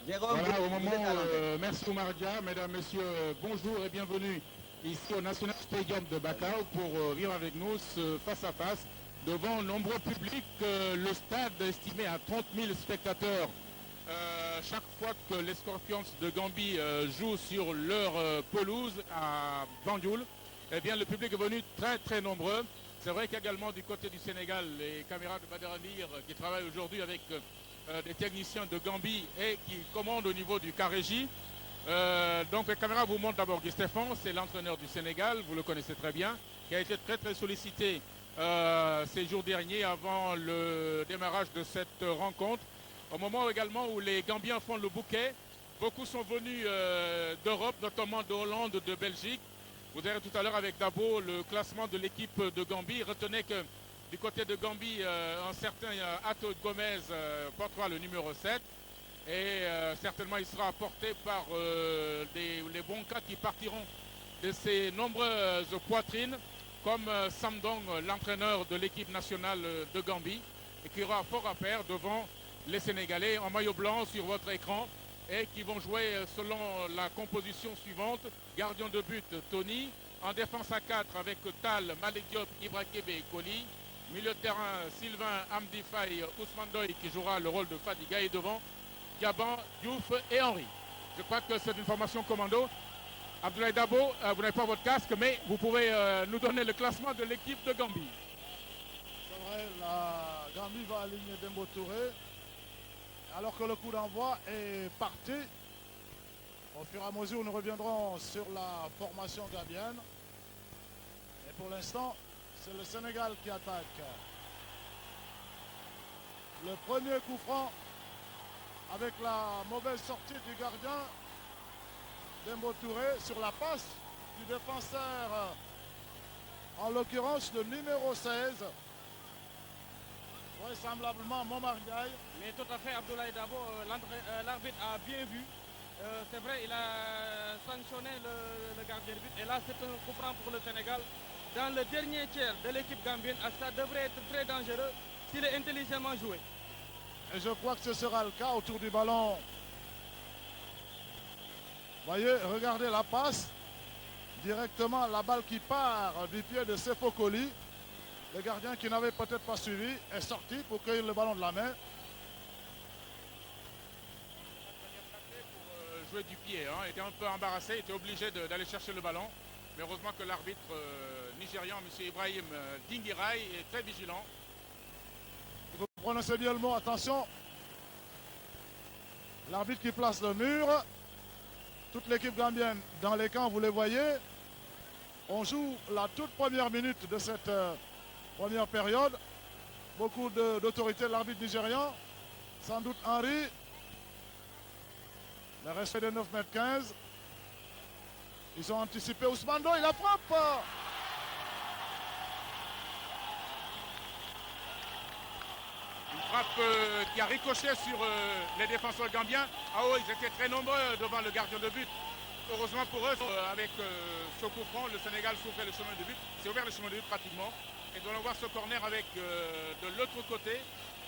Jérôme, Voilà, au vous moment, êtes à l'antenne. merci Omar Dia, mesdames, messieurs, bonjour et bienvenue ici au National Stadium de Bakau pour vivre avec nous ce face-à-face devant un nombreux publics, le stade estimé à 30 000 spectateurs. Chaque fois que les Scorpions de Gambie jouent sur leur pelouse à Banjul, eh bien le public est venu très très nombreux. C'est vrai qu'également du côté du Sénégal, les caméras de Badarandir qui travaillent aujourd'hui avec des techniciens de Gambie et qui commandent au niveau du Carégie. Donc les caméras vous montrent d'abord Guy Stéphane, c'est l'entraîneur du Sénégal, vous le connaissez très bien, qui a été très très sollicité ces jours derniers avant le démarrage de cette rencontre. Au moment également où les Gambiens font le bouquet, beaucoup sont venus d'Europe, notamment de Hollande, de Belgique. Vous verrez tout à l'heure avec Dabo le classement de l'équipe de Gambie. Retenez que du côté de Gambie, un certain Ato Gomez portera le numéro 7. Et certainement il sera apporté par les bons cas qui partiront de ces nombreuses poitrines, comme Sam Dong, l'entraîneur de l'équipe nationale de Gambie, et qui aura fort à faire devant les Sénégalais en maillot blanc sur votre écran, et qui vont jouer selon la composition suivante. Gardien de but Tony, en défense à 4 avec Tal, Malik Diop, Ibrakebe et Koli. Milieu de terrain Sylvain, Amdi Faye, Ousmane Doy qui jouera le rôle de Fadiga, et devant Gaban, Diouf et Henry. Je crois que c'est une formation commando. Abdoulaye Dabo, vous n'avez pas votre casque, mais vous pouvez nous donner le classement de l'équipe de Gambie. C'est vrai, la Gambie va aligner Dembo Touré, alors que le coup d'envoi est parti. Au fur et à mesure, nous reviendrons sur la formation gambienne. Et pour l'instant, c'est le Sénégal qui attaque. Le premier coup franc avec la mauvaise sortie du gardien Dembo Touré sur la passe du défenseur, en l'occurrence le numéro 16, vraisemblablement Momar Ndiaye. Mais tout à fait, Abdoulaye Dabo, l'arbitre a bien vu. C'est vrai, il a sanctionné le gardien de but. Et là, c'est un coup franc pour le Sénégal. Dans le dernier tiers de l'équipe gambienne, ça devrait être très dangereux s'il est intelligemment joué. Et je crois que ce sera le cas autour du ballon. Voyez, regardez la passe. Directement la balle qui part du pied de Sefo Koli. Le gardien qui n'avait peut-être pas suivi est sorti pour cueillir le ballon de la main. Pour jouer du pied, il était un peu embarrassé, il était obligé d'aller chercher le ballon. Mais heureusement que l'arbitre nigérian, M. Ibrahim Dingirai, est très vigilant. Vous prononcez bien le mot, attention. L'arbitre qui place le mur. Toute l'équipe gambienne dans les camps, vous les voyez. On joue la toute première minute de cette première période. Beaucoup d'autorité de l'arbitre nigérian. Sans doute Henry. Le respect de 9,15 m. Ils ont anticipé Ousmane Doy, la frappe. Une frappe qui a ricoché sur les défenseurs gambiens. Ah oui, ils étaient très nombreux devant le gardien de but. Heureusement pour eux, avec ce coup franc, le Sénégal s'ouvrait le chemin de but. C'est ouvert le chemin de but pratiquement. Et nous allons voir ce corner avec de l'autre côté.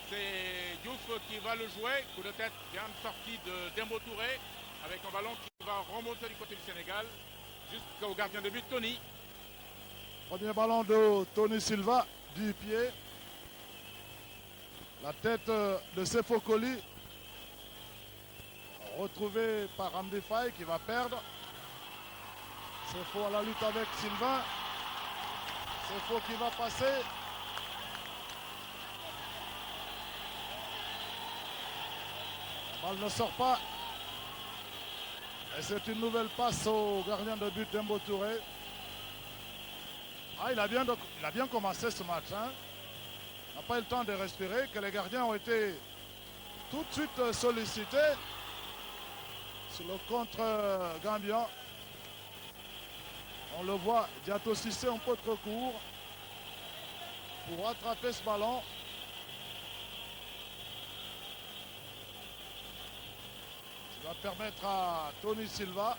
C'est Diouf qui va le jouer. Coup de tête bien sorti de Dembo Touré. Avec un ballon qui va remonter du côté du Sénégal. Jusqu'au gardien de but, Tony. Premier ballon de Tony Silva du pied. La tête de Sefo Koli, retrouvée par Amdi Faye qui va perdre. Sefo à la lutte avec Sylvain. Sefo qui va passer. La balle ne sort pas. Et c'est une nouvelle passe au gardien de but Dembo Touré. Ah, il a bien commencé ce match. Il n'a pas eu le temps de respirer, que les gardiens ont été tout de suite sollicités sur le contre gambien. On le voit, Diato Cissé un peu trop court pour attraper ce ballon. Ça va permettre à Tony Silva.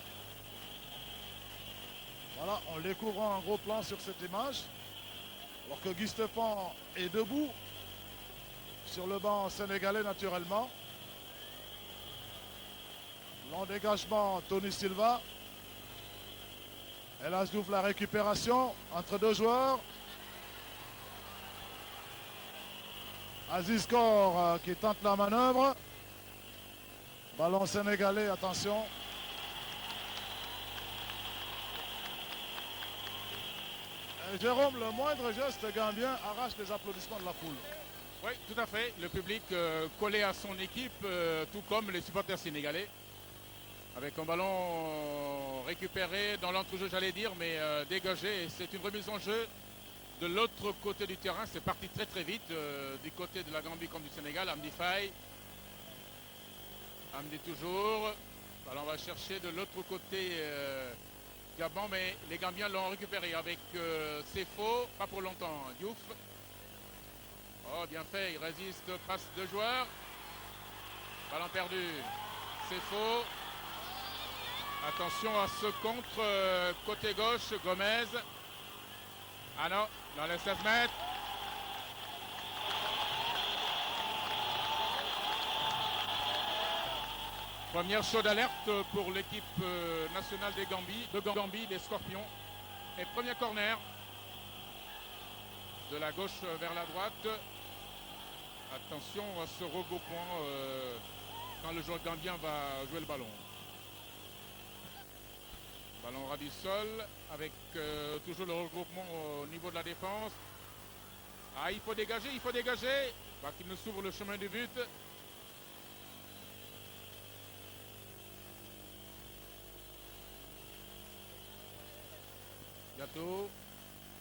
Voilà, on les couvre en gros plan sur cette image. Alors que Guy Stéphane est debout sur le banc sénégalais naturellement. Long dégagement, Tony Silva. El Azdiouf, la récupération entre deux joueurs. Aziz Kor qui tente la manœuvre. Ballon sénégalais, attention. Et Jérôme, le moindre geste gambien arrache les applaudissements de la foule. Oui, tout à fait. Le public collé à son équipe, tout comme les supporters sénégalais. Avec un ballon récupéré dans l'entrejeu, j'allais dire, mais dégagé. C'est une remise en jeu de l'autre côté du terrain. C'est parti très très vite, du côté de la Gambie comme du Sénégal. Amdi Faye. Amdi toujours. Ballon va chercher de l'autre côté Gabon, mais les Gambiens l'ont récupéré avec Sefo. Pas pour longtemps, Diouf. Oh, bien fait, il résiste, passe de joueurs. Ballon perdu. Sefo. Attention à ce contre côté gauche, Gomez. Ah non, dans les 16 mètres. Première chaude alerte pour l'équipe nationale de Gambie, les Scorpions. Et premier corner. De la gauche vers la droite. Attention à ce regroupement quand le joueur gambien va jouer le ballon. Ballon ras du sol avec toujours le regroupement au niveau de la défense. Ah, il faut dégager, il faut dégager. Bah, qu'il nous s'ouvre le chemin du but.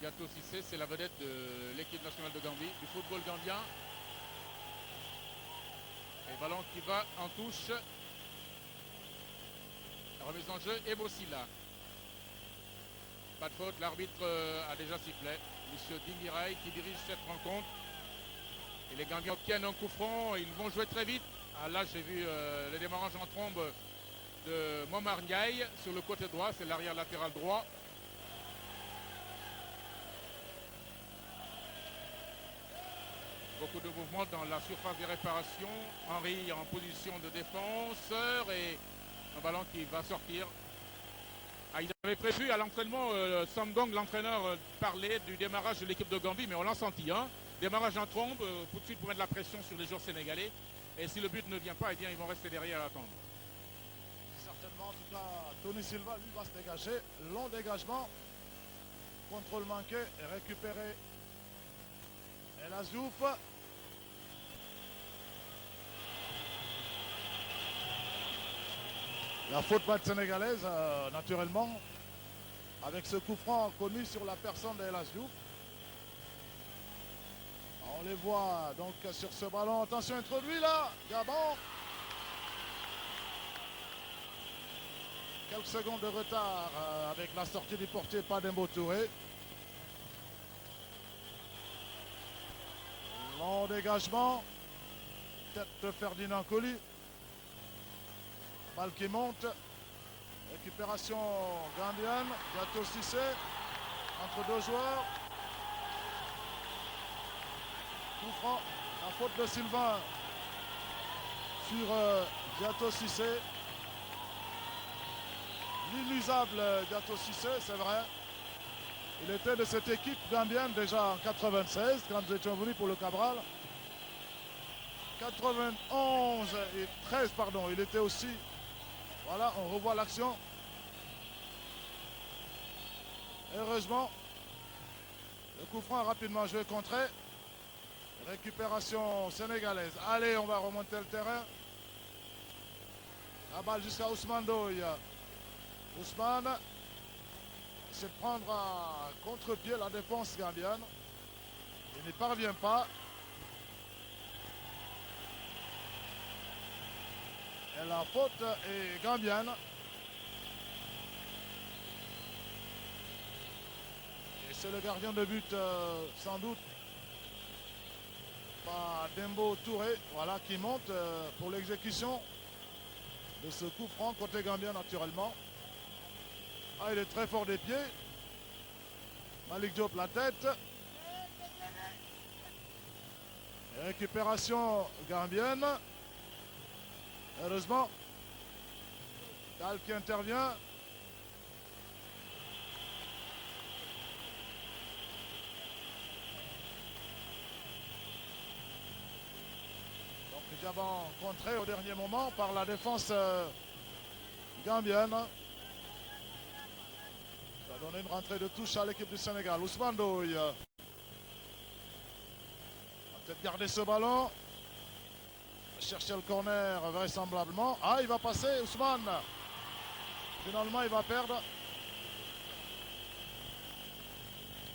Yato Cissé, c'est la vedette de l'équipe nationale de Gambie, du football gambien. Et ballon qui va en touche. La remise en jeu et Bossila. Pas de faute, l'arbitre a déjà sifflé. Monsieur Dingirai qui dirige cette rencontre. Et les Gambiens obtiennent un coup franc. Ils vont jouer très vite. Ah, là, j'ai vu le démarrage en trombe de Momar Ndiaye sur le côté droit. C'est l'arrière latéral droit. Beaucoup de mouvements dans la surface des réparations. Henry en position de défenseur et un ballon qui va sortir. Ah, il avait prévu à l'entraînement, Samgong, l'entraîneur, parlait du démarrage de l'équipe de Gambie, mais on l'a senti. Hein. Démarrage en trombe, tout de suite pour mettre la pression sur les joueurs sénégalais. Et si le but ne vient pas, eh bien, ils vont rester derrière à attendre. Certainement, en tout cas, Tony Silva, lui, va se dégager. Long dégagement. Contrôle manqué et récupéré. El Azdiouf. La faute batte sénégalaise, naturellement, avec ce coup franc connu sur la personne d'El Azdiouf. On les voit donc sur ce ballon. Attention, introduit là, Gabon. Quelques secondes de retard avec la sortie du portier Padembo Touré. Long dégagement. Tête de Ferdinand Coly. Balle qui monte. Récupération gambienne. Yato Cissé. Entre deux joueurs. Coup franc. La faute de Sylvain sur Yato Cissé. L'inusable Yato Cissé, c'est vrai. Il était de cette équipe gambienne déjà en 96, quand nous étions venus pour le Cabral. 91 et 13, pardon, il était aussi. Voilà, on revoit l'action. Heureusement, le coup franc a rapidement joué contré. Récupération sénégalaise. Allez, on va remonter le terrain. La balle jusqu'à Ousmane Doye. Ousmane essaie de prendre à contre-pied la défense gambienne. Il n'y parvient pas. Et la faute est gambienne. Et c'est le gardien de but, sans doute, par Dembo Touré, voilà, qui monte pour l'exécution de ce coup franc côté gambien naturellement. Ah, il est très fort des pieds. Malik Diop la tête. Et récupération gambienne. Heureusement, Tal qui intervient. Donc Diaban contré au dernier moment par la défense gambienne. Ça a donné une rentrée de touche à l'équipe du Sénégal. Ousmane Ndoye va peut-être garder ce ballon. Chercher le corner vraisemblablement. Ah, il va passer Ousmane. Finalement, il va perdre.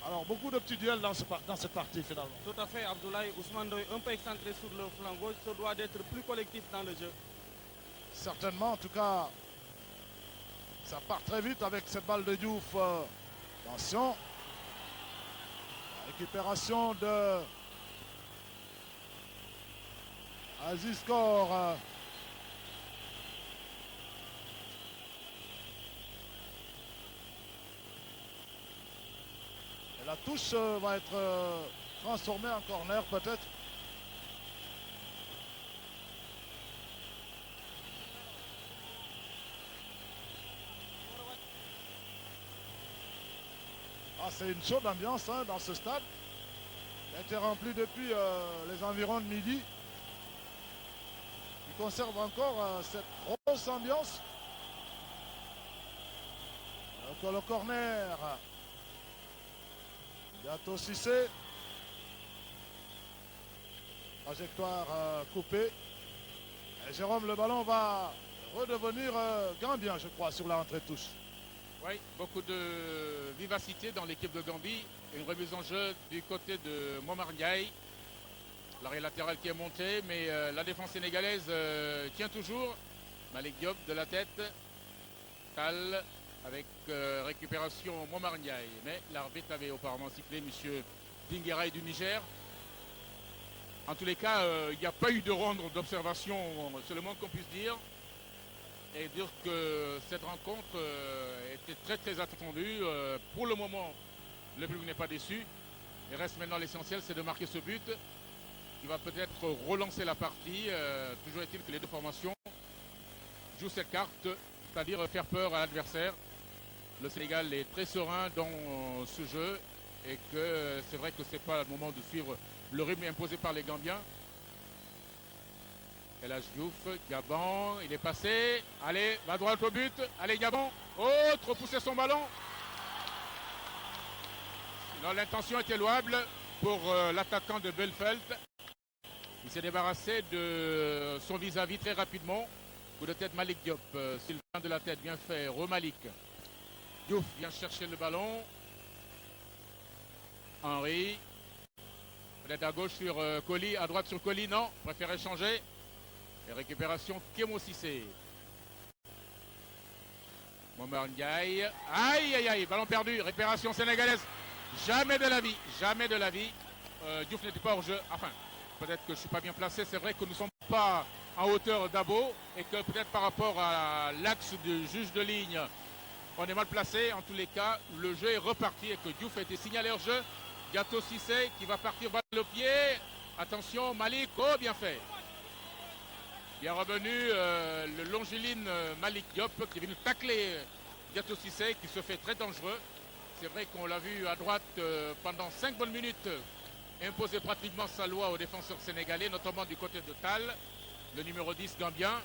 Alors, beaucoup de petits duels dans cette partie finalement. Tout à fait, Abdoulaye. Ousmane Ndoye, un peu excentré sur le flanc gauche, se doit d'être plus collectif dans le jeu. Certainement, en tout cas, ça part très vite avec cette balle de Diouf. Attention. Récupération de Aziz Kor. Et la touche va être transformée en corner peut-être. Ah, c'est une chaude ambiance hein, dans ce stade. Il a été rempli depuis les environs de midi. Il conserve encore cette grosse ambiance. Donc le corner. Bientôt Cissé. Trajectoire coupée. Et Jérôme, le ballon va redevenir gambien, je crois, sur la rentrée de touche. Oui, beaucoup de vivacité dans l'équipe de Gambie. Une remise en jeu du côté de Momar Ndiaye. L'arrêt latéral qui est monté, mais la défense sénégalaise tient toujours. Malik Diop de la tête. Tal avec récupération Momar Ndiaye. Mais l'arbitre avait auparavant sifflé M. Dingueray du Niger. En tous les cas, il n'y a pas eu de rendre d'observation, c'est le moins qu'on puisse dire. Et dire que cette rencontre était très très attendue. Pour le moment, le public n'est pas déçu. Il reste maintenant l'essentiel, c'est de marquer ce but qui va peut-être relancer la partie. Toujours est-il que les deux formations jouent cette carte, c'est-à-dire faire peur à l'adversaire. Le Sénégal est très serein dans ce jeu et que c'est vrai que ce n'est pas le moment de suivre le rythme imposé par les Gambiens. El Hadj Diouf, Gabon, il est passé. Allez, va droit au but. Allez, Gabon. Autre pousser son ballon. L'intention était louable pour l'attaquant de Belfeld. Il s'est débarrassé de son vis-à-vis très rapidement. Coup de tête Malik Diop. Sylvain de la tête, bien fait. Romalik. Diouf vient chercher le ballon. Henry. Peut-être à gauche sur Koli, à droite sur Koli. Non, préfère échanger. Et récupération Kémo Cissé. Momar Ndiaye. Aïe, aïe, aïe, ballon perdu. Récupération sénégalaise. Jamais de la vie, jamais de la vie. Diouf n'était pas hors jeu. Enfin, peut-être que je ne suis pas bien placé. C'est vrai que nous ne sommes pas en hauteur d'Abo et que peut-être par rapport à l'axe du juge de ligne, on est mal placé. En tous les cas, le jeu est reparti et que Diouf a été signalé hors jeu. Gato Cissé qui va partir balle au pied. Attention, Malik. Oh, bien fait. Bien revenu le longiligne Malik Diop qui est venu tacler Gato Cissé qui se fait très dangereux. C'est vrai qu'on l'a vu à droite pendant 5 bonnes minutes imposer pratiquement sa loi aux défenseurs sénégalais, notamment du côté de Tal, le numéro 10 gambien.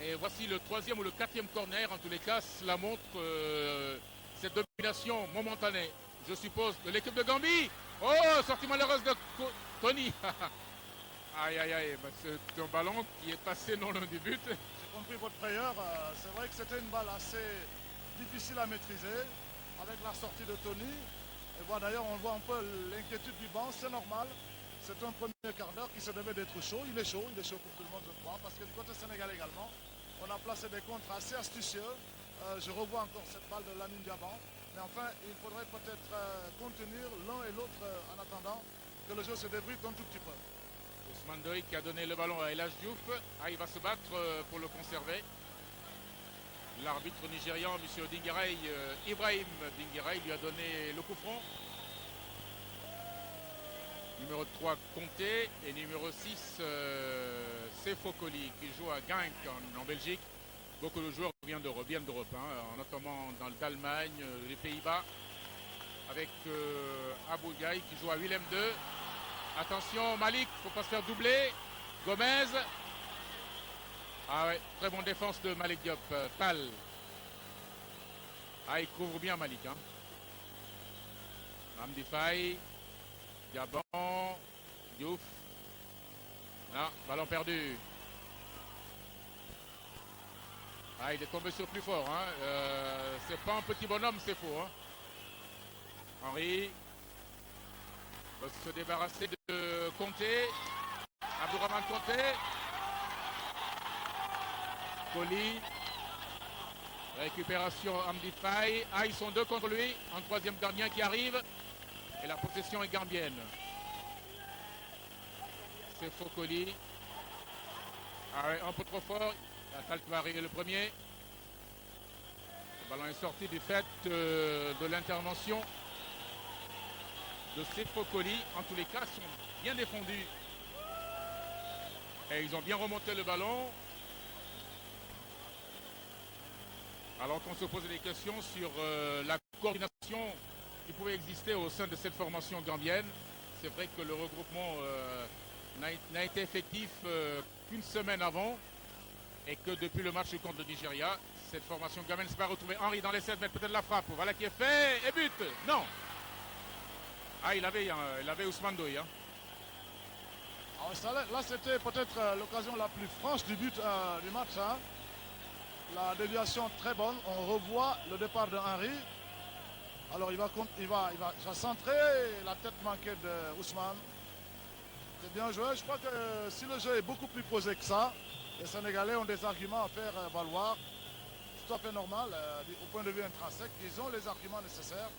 Et voici le 3e ou le 4e corner. En tous les cas, cela montre cette domination momentanée, je suppose, de l'équipe de Gambie. Oh, sortie malheureuse de Tony. Aïe, aïe, aïe, c'est un ballon qui est passé non loin du but. J'ai compris votre prière. C'est vrai que c'était une balle assez difficile à maîtriser avec la sortie de Tony. Et voilà, d'ailleurs, on voit un peu l'inquiétude du banc, c'est normal. C'est un premier quart d'heure qui se devait d'être chaud. Il est chaud pour tout le monde, je crois. Parce que du côté sénégal également, on a placé des contres assez astucieux. Je revois encore cette balle de Lamine Diaban. Mais enfin, il faudrait peut-être contenir l'un et l'autre en attendant que le jeu se débride un tout petit peu. Ousmane Ndoye qui a donné le ballon à El Hadj Diouf. Ah, il va se battre pour le conserver. L'arbitre nigérian, M. Dingueray, Ibrahim Dingueray, lui a donné le coup franc. Numéro 3, Conté. Et numéro 6, Sefo Koli, qui joue à Genk en Belgique. Beaucoup de joueurs viennent d'Europe, hein, notamment d'Allemagne, les Pays-Bas, avec Abou Gaï qui joue à Willem II. Attention Malik, il ne faut pas se faire doubler. Gomez. Ah ouais, très bonne défense de Malik Diop. Tal. Ah, il couvre bien Malik. Hein. Amdi Faye. Gabon. Diouf. Ah, ballon perdu. Ah, il est tombé sur plus fort. Hein. C'est pas un petit bonhomme, c'est faux. Hein. Henri va se débarrasser de Conté. Abdourahmane Conté. Colli. Récupération Amdi Faye. Ah, ils sont deux contre lui. Un troisième gardien qui arrive. Et la possession est gambienne. C'est faux Colli. Ah ouais, un peu trop fort. Atal qui va arriver le premier. Le ballon est sorti du fait de l'intervention de Sefo Colli. En tous les cas, ils sont bien défendus. Et ils ont bien remonté le ballon. Alors qu'on se posait des questions sur la coordination qui pouvait exister au sein de cette formation gambienne. C'est vrai que le regroupement n'a été effectif qu'une semaine avant. Et que depuis le match contre le Nigeria, cette formation gambienne ne s'est pas retrouvée. Henri dans les 7 mètres, peut-être la frappe. Voilà qui est fait. Et but. Non. Ah, il avait Ousmane Doy. Hein. Alors, là, c'était peut-être l'occasion la plus franche du but du match. Hein. La déviation très bonne. On revoit le départ de Henri. Alors, il va centrer la tête manquée de Ousmane. C'est bien joué. Je crois que si le jeu est beaucoup plus posé que ça, les Sénégalais ont des arguments à faire valoir. C'est tout à fait normal. Au point de vue intrinsèque, ils ont les arguments nécessaires.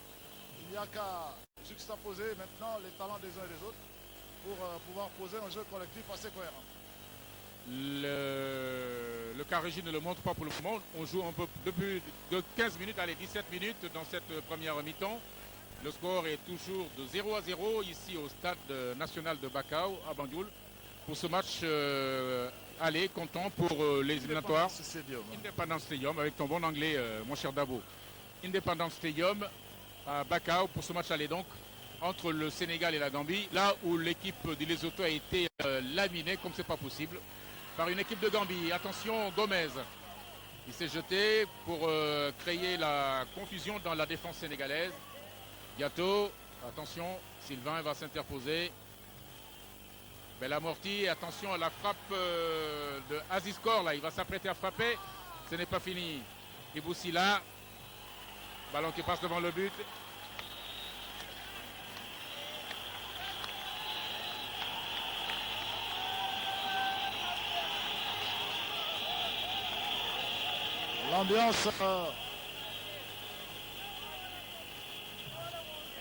Il n'y a qu'à juxtaposer maintenant les talents des uns et des autres pour pouvoir poser un jeu collectif assez cohérent. Le cas régie ne le montre pas pour le moment. On joue un peu depuis de 15 minutes, allez 17 minutes dans cette première mi-temps. Le score est toujours de 0-0 ici au stade national de Bakau à Banjul pour ce match aller comptant pour les éliminatoires. Independence Stadium avec ton bon anglais mon cher Dabo. Independence Stadium à Bakau pour ce match aller donc entre le Sénégal et la Gambie, là où l'équipe du Lesotho a été laminée comme c'est pas possible par une équipe de Gambie. Attention Gomez, il s'est jeté pour créer la confusion dans la défense sénégalaise. Bientôt, attention, Sylvain va s'interposer. Belle amortie, attention à la frappe de Aziz Kor, là, il va s'apprêter à frapper. Ce n'est pas fini. Iboussila, ballon qui passe devant le but. L'ambiance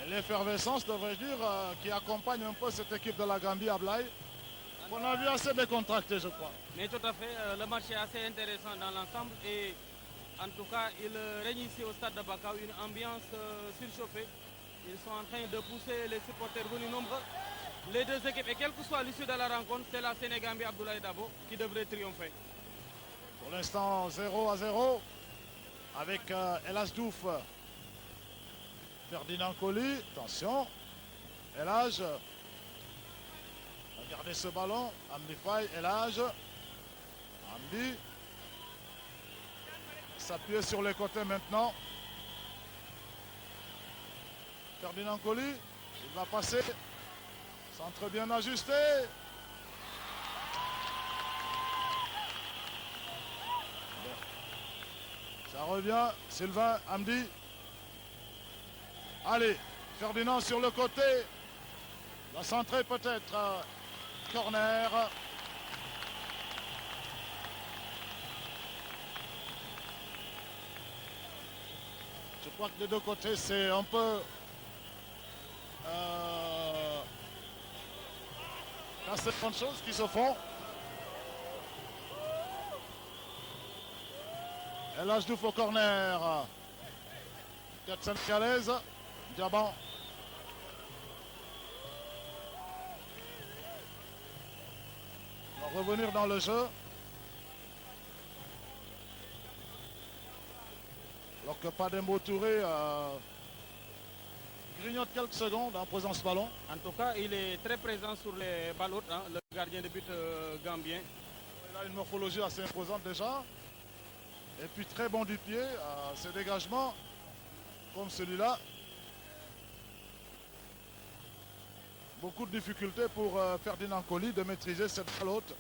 et l'effervescence, devrais-je dire, qui accompagne un peu cette équipe de la Gambie à Blaye. On a vu assez décontracté, je crois. Mais tout à fait, le match est assez intéressant dans l'ensemble et en tout cas, il règne ici au stade de Bakau une ambiance surchauffée. Ils sont en train de pousser les supporters venus nombreux. Les deux équipes, et quelle que soit l'issue de la rencontre, c'est la Sénégambie Abdoulaye Dabo qui devrait triompher. Pour l'instant, 0-0 avec El Hadj Diouf, Ferdinand Colli. Attention, El Hadj. Regardez ce ballon. Amdi Faye, El Hadj. Amdi. S'appuyer sur les côtés maintenant. Ferdinand Colli. Il va passer. Centre bien ajusté. Ça revient. Sylvain Amdi. Allez. Ferdinand sur le côté. Il va centrer peut-être. Corner. Je crois que des deux côtés, c'est un peu... Là, c'est plein de choses qui se font. El Hadj Diouf au corner. Tête sénégalaise. Diaban. Il va revenir dans le jeu. Alors que Padembo Touré grignote quelques secondes en posant ce ballon. En tout cas, il est très présent sur les balles hautes, hein, le gardien de but gambien. Il a une morphologie assez imposante déjà. Et puis très bon du pied, ses dégagements, comme celui-là. Beaucoup de difficultés pour Ferdinand Coly de maîtriser cette balle haute.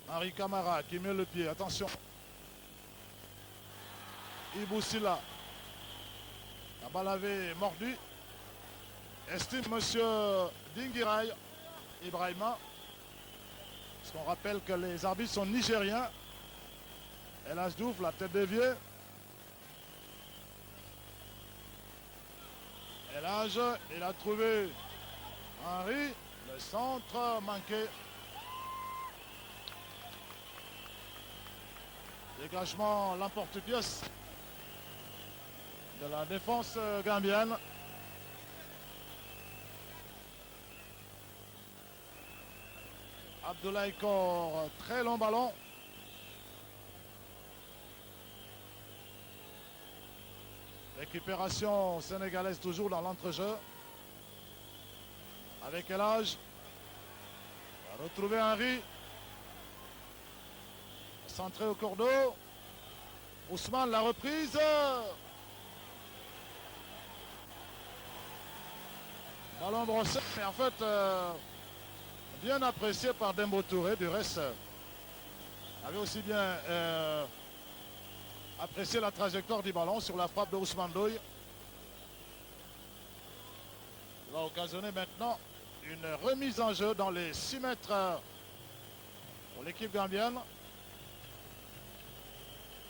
Henri Camara qui met le pied, attention. Iboussila. La balle avait mordu. Estime monsieur Dingirai Ibrahima. Parce qu'on rappelle que les arbitres sont nigériens. El Hadj Diouf, la tête déviée. El Hadj, il a trouvé Henri. Le centre manqué. Dégagement l'emporte-pièce de la défense gambienne. Abdoulaye Kor, très long ballon. Récupération sénégalaise toujours dans l'entrejeu. Avec El Hadj. On va retrouver Henri. Centré au cordeau. Ousmane, la reprise. Ballon brossé, mais en fait, bien apprécié par Dembo Touré. Du reste, avait aussi bien apprécié la trajectoire du ballon sur la frappe de Ousmane Doye. Il va occasionner maintenant une remise en jeu dans les 6 mètres pour l'équipe gambienne.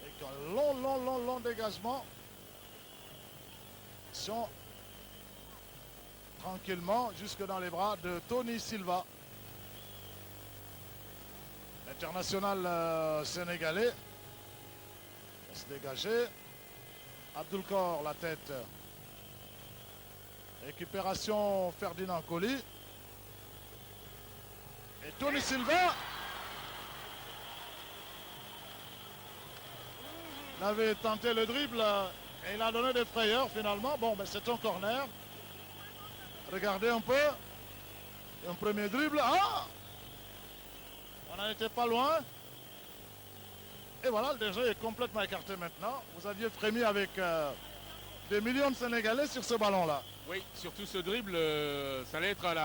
Avec un long dégagement. Tranquillement jusque dans les bras de Tony Silva. L'international sénégalais. Va se dégager. Abdoul Kor, la tête. Récupération Ferdinand Coly. Et Tony Silva. Il avait tenté le dribble et il a donné des frayeurs finalement. Bon, ben c'est un corner. Regardez un peu. Un premier dribble. Ah! On n'en était pas loin. Et voilà, le jeu est complètement écarté maintenant. Vous aviez frémi avec des millions de Sénégalais sur ce ballon-là. Oui, surtout ce dribble, ça allait être à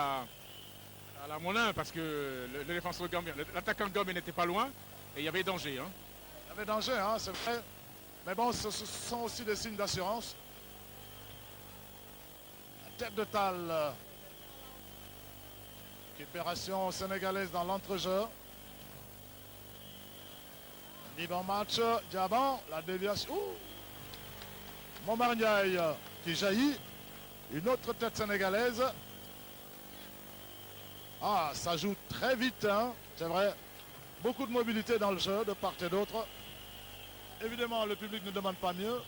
la Moulin parce que le défenseur gambien, l'attaquant gambien n'était pas loin et il y avait danger. Hein. Il y avait danger, hein, c'est vrai. Mais bon, ce sont aussi des signes d'assurance. La tête de Tal. Récupération sénégalaise dans l'entrejeu. Libre en match, Diaban, la déviation. Momar Ndiaye qui jaillit. Une autre tête sénégalaise. Ah, ça joue très vite, hein, c'est vrai. Beaucoup de mobilité dans le jeu, de part et d'autre. Évidemment, le public ne demande pas mieux.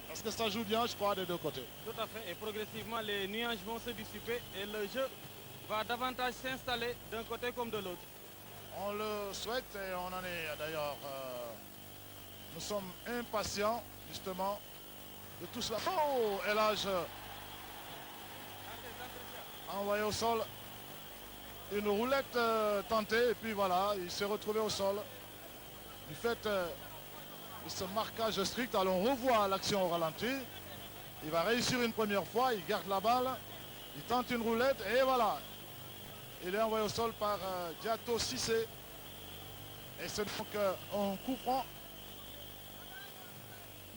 Parce que ça joue bien, je crois, des deux côtés. Tout à fait. Et progressivement, les nuages vont se dissiper et le jeu va davantage s'installer d'un côté comme de l'autre. On le souhaite et on en est d'ailleurs. Nous sommes impatients, justement, de tout cela. Oh, El Hadj envoyé au sol. Une roulette tentée et puis voilà, il s'est retrouvé au sol. Du fait de ce marquage strict, alors on revoit l'action au ralenti. Il va réussir une première fois, il garde la balle, il tente une roulette et voilà. Il est envoyé au sol par Diato Cissé. Et c'est donc un coup franc.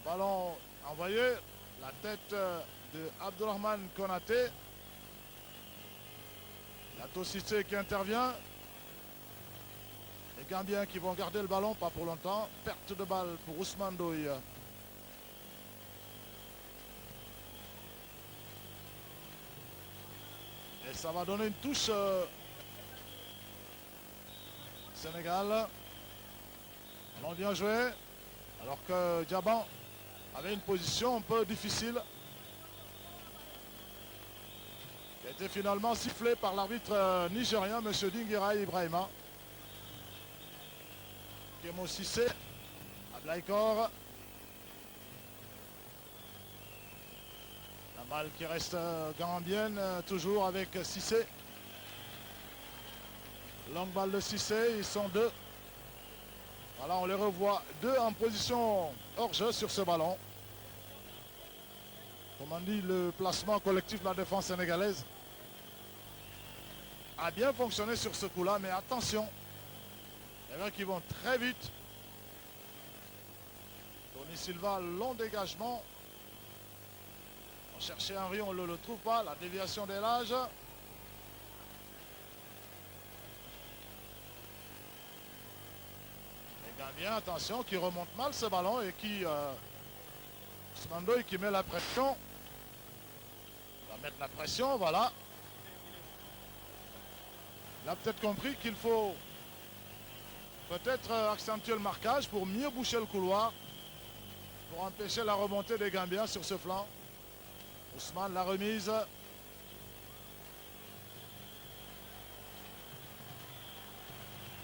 Ballon envoyé. La tête de Abdourahmane Konaté. Diato Cissé qui intervient. Les Gambiens qui vont garder le ballon, pas pour longtemps. Perte de balle pour Ousmane Doye. Et ça va donner une touche Sénégal. Allons bien joué. Alors que Diaban avait une position un peu difficile. Qui a été finalement sifflé par l'arbitre nigérien, M. Dingirai Ibrahima. Kémo Cissé Ablaïkor. La balle qui reste gambienne, toujours avec Cissé. Longue balle de Cissé, ils sont deux. Voilà, on les revoit deux en position hors-jeu sur ce ballon. Comme on dit, le placement collectif de la défense sénégalaise a bien fonctionné sur ce coup-là, mais attention, les mecs qui vont très vite. Tony Silva, long dégagement. On cherchait Henry, on ne le trouve pas. La déviation des Lages. Les Gambiens, attention, qui remonte mal ce ballon et qui... Ousmane Ndoye qui met la pression. Il va mettre la pression, voilà. Il a peut-être compris qu'il faut peut-être accentuer le marquage pour mieux boucher le couloir, pour empêcher la remontée des Gambiens sur ce flanc. Ousmane, la remise.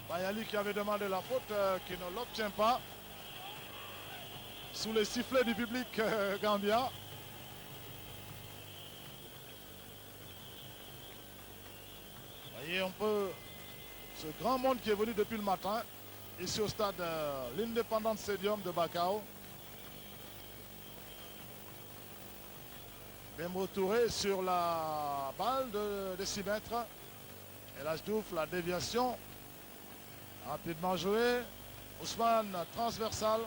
Bayali qui avait demandé la faute, qui ne l'obtient pas. Sous les sifflets du public gambien. Vous voyez, on peut... Ce grand monde qui est venu depuis le matin, ici au stade l'Independence Stadium de Bakau. Dembo Touré sur la balle de 6 mètres. Et là, Diouf, la déviation. Rapidement joué. Ousmane, transversal.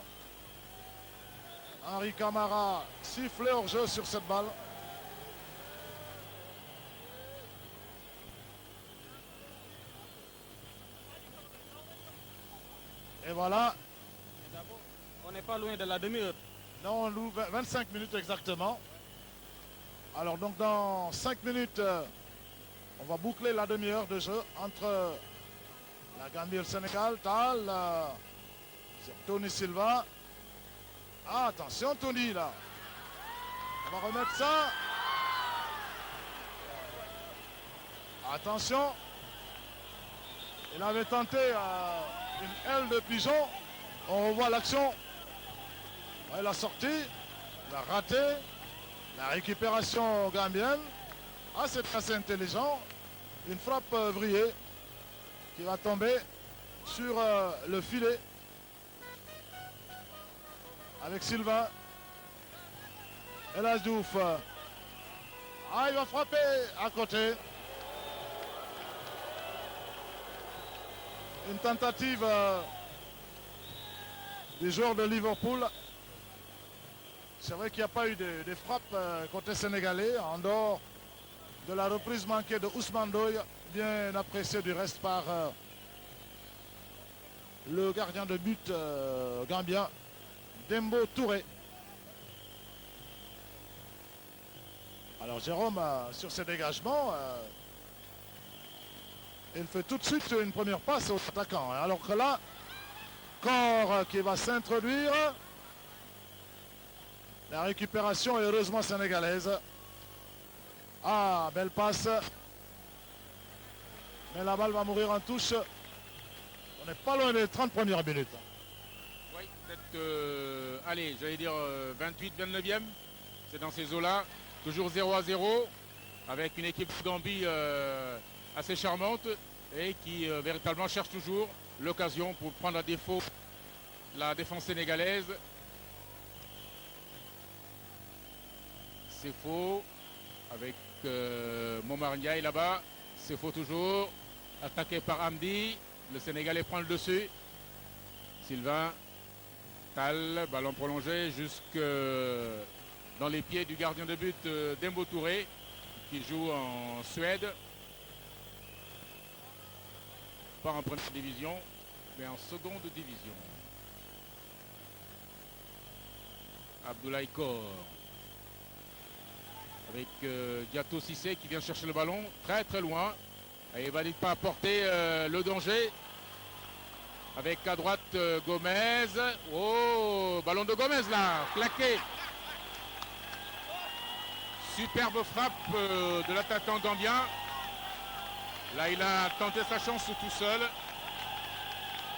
Henri Camara, sifflé hors jeu sur cette balle. Et voilà. On n'est pas loin de la demi-heure. Non, on loue 25 minutes exactement. Alors donc dans 5 minutes, on va boucler la demi-heure de jeu entre la Gambie et le Sénégal. Tal, c'est Tony Silva. Ah, attention Tony là. On va remettre ça. Attention. Il avait tenté une aile de pigeon. On revoit l'action. Ouais, la sortie. Il a raté. La récupération gambienne. Ah, c'est assez intelligent. Une frappe vrillée qui va tomber sur le filet. Avec Sylvain. El Hadj Diouf. Ah, il va frapper à côté. Une tentative des joueurs de Liverpool. C'est vrai qu'il n'y a pas eu de frappe côté sénégalais, en dehors de la reprise manquée de Ousmane Ndoye, bien appréciée du reste par le gardien de but gambien, Dembo Touré. Alors Jérôme, sur ses dégagements, il fait tout de suite une première passe aux attaquants. Alors que là, corps qui va s'introduire. La récupération est heureusement sénégalaise. Ah, belle passe. Mais la balle va mourir en touche. On n'est pas loin des 30 premières minutes. Oui, peut-être, allez, j'allais dire 28, 29e. C'est dans ces eaux-là. Toujours 0-0. Avec une équipe de Gambie assez charmante. Et qui véritablement cherche toujours l'occasion pour prendre à défaut la défense sénégalaise. C'est faux avec Momar Ndiaye là-bas. C'est faux toujours. Attaqué par Hamdi. Le Sénégalais prend le dessus. Sylvain. Tal. Ballon prolongé jusque dans les pieds du gardien de but Dembo Touré qui joue en Suède. Pas en première division, mais en seconde division. Abdoulaye Kor. Avec Diato Cissé qui vient chercher le ballon très très loin. Et il va pas apporter le danger. Avec à droite Gomez. Oh, ballon de Gomez là, claqué. Superbe frappe de l'attaquant gambien. Là, il a tenté sa chance tout seul.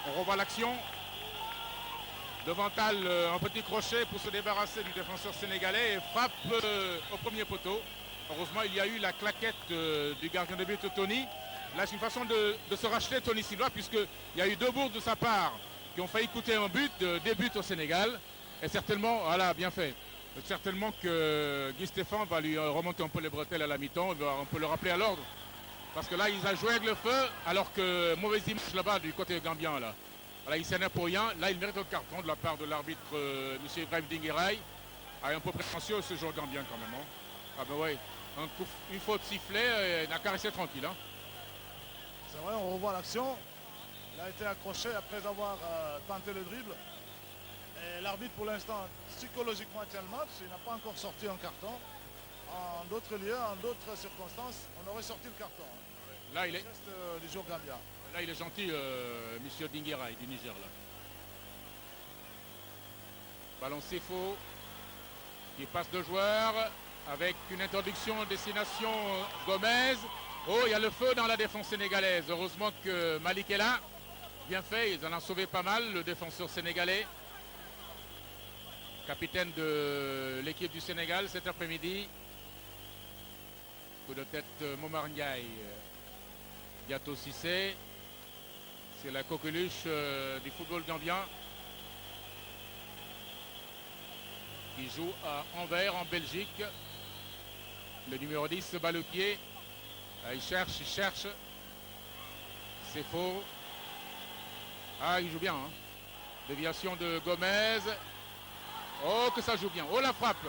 On revoit l'action. Devant Tal, un petit crochet pour se débarrasser du défenseur sénégalais et frappe au premier poteau. Heureusement, il y a eu la claquette du gardien de but Tony. Là, c'est une façon de se racheter Tony Silva, puisqu'il y a eu 2 bourdes de sa part qui ont failli coûter un but, des buts au Sénégal. Et certainement, voilà, bien fait. Certainement que Guy Stéphane va lui remonter un peu les bretelles à la mi-temps. On peut le rappeler à l'ordre. Parce que là, ils ont joué avec le feu, alors que mauvaise image là-bas du côté gambien. Là, voilà, il s'en est pour rien. Là, il mérite un carton de la part de l'arbitre M. Ibrahim Dinguiraï. Un peu prétentieux ce joueur gambien quand même. Hein. Ah ben oui, une faute sifflée, il a caressé tranquille. Hein. C'est vrai, on revoit l'action. Il a été accroché après avoir tenté le dribble. Et l'arbitre, pour l'instant, psychologiquement tient le match. Il n'a pas encore sorti un carton. En d'autres lieux, en d'autres circonstances, on aurait sorti le carton. Là, il est geste du joueur gambien. Là, il est gentil, monsieur Dinguiraï du Niger. Là. Ballon Sefo qui passe de joueurs avec une introduction destination Gomez. Oh, il y a le feu dans la défense sénégalaise. Heureusement que Malik est là. Bien fait, ils en ont sauvé pas mal, le défenseur sénégalais. Capitaine de l'équipe du Sénégal cet après-midi. Coup de tête Momar Ndiaye. Diato Cissé. C'est la coqueluche du football gambien. Qui joue à Anvers en Belgique. Le numéro 10 se bat le pied. Il cherche. C'est faux. Ah, il joue bien. Hein. Déviation de Gomez. Oh, que ça joue bien. Oh, la frappe.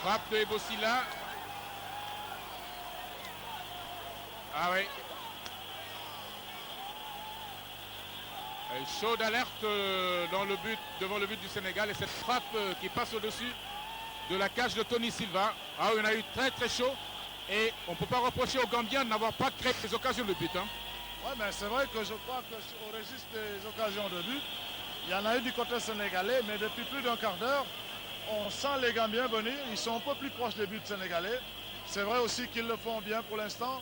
Frappe de Ebosila. Ah oui. Chaud d'alerte devant le but du Sénégal. Et cette frappe qui passe au-dessus de la cage de Tony Silva. Ah oui, on a eu très très chaud. Et on ne peut pas reprocher aux Gambiens de n'avoir pas créé des occasions de but. Hein. Oui, mais c'est vrai que je crois qu'au registre des occasions de but, il y en a eu du côté sénégalais, mais depuis plus d'un quart d'heure, on sent les Gambiens venir. Ils sont un peu plus proches des buts sénégalais. C'est vrai aussi qu'ils le font bien pour l'instant,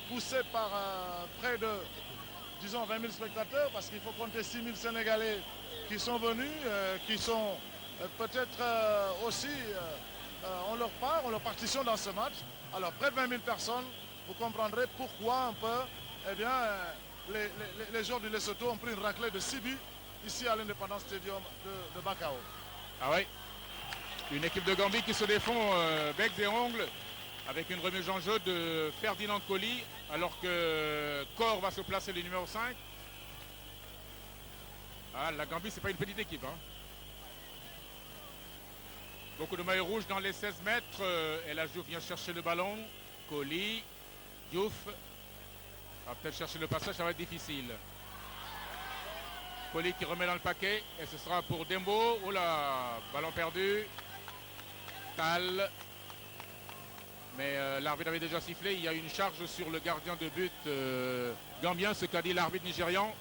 poussés par près de, disons, 20 000 spectateurs, parce qu'il faut compter 6 000 Sénégalais qui sont venus, qui sont peut-être aussi, on leur part, on leur partition dans ce match. Alors, près de 20 000 personnes, vous comprendrez pourquoi un peu, eh bien, les joueurs du Lesotho ont pris une raclée de 6 buts ici à l'Independence Stadium de Bakau. Ah oui, une équipe de Gambie qui se défend becs et ongles avec une remise en jeu de Ferdinand Coly alors que Cor va se placer le numéro 5. Ah, la Gambie, c'est pas une petite équipe. Hein. Beaucoup de maillots rouges dans les 16 mètres. Et la Diouf vient chercher le ballon. Coly, Diouf va peut-être chercher le passage, ça va être difficile. Coly qui remet dans le paquet. Et ce sera pour Dembo. Oh là, ballon perdu. Tal. Mais l'arbitre avait déjà sifflé. Il y a une charge sur le gardien de but gambien, ce qu'a dit l'arbitre nigérian.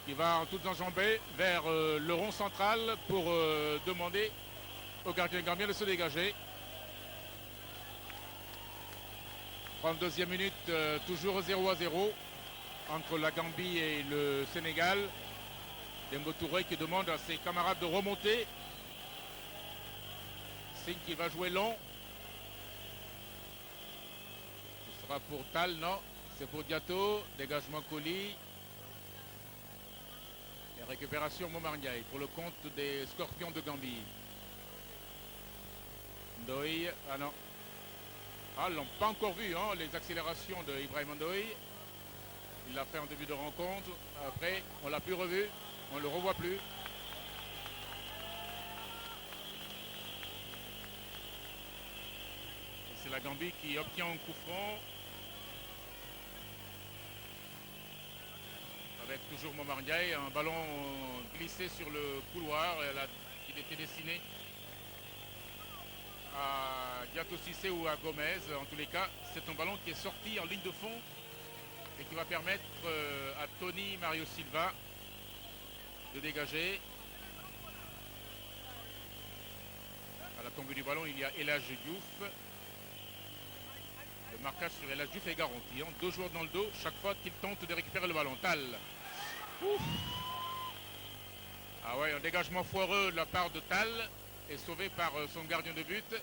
Qui va en toute enjambée vers le rond central pour demander au gardien gambien de se dégager. 32e minute, toujours 0-0 entre la Gambie et le Sénégal. Dembo Touré qui demande à ses camarades de remonter. Signe qu'il va jouer long. Ce sera pour Tal, non. C'est pour Diato. Dégagement Coly. Et récupération Momar Ndiaye pour le compte des Scorpions de Gambie. Ndoye, ah non. Ah, ils n'ont pas encore vu hein, les accélérations de Ibrahim Ndoye. Il l'a fait en début de rencontre. Après, on ne l'a plus revu. On ne le revoit plus. C'est la Gambie qui obtient un coup franc. Avec toujours Momar Ndiaye, un ballon glissé sur le couloir. Il était destiné à Diato Cissé ou à Gomez. En tous les cas, c'est un ballon qui est sorti en ligne de fond et qui va permettre à Tony Mario Silva de dégager. À la tombée du ballon, il y a Elhadj Diouf. Le marquage sur Elhadj Diouf est garanti. Hein. 2 joueurs dans le dos chaque fois qu'il tente de récupérer le ballon. Tal. Ah ouais, un dégagement foireux de la part de Tal est sauvé par son gardien de but.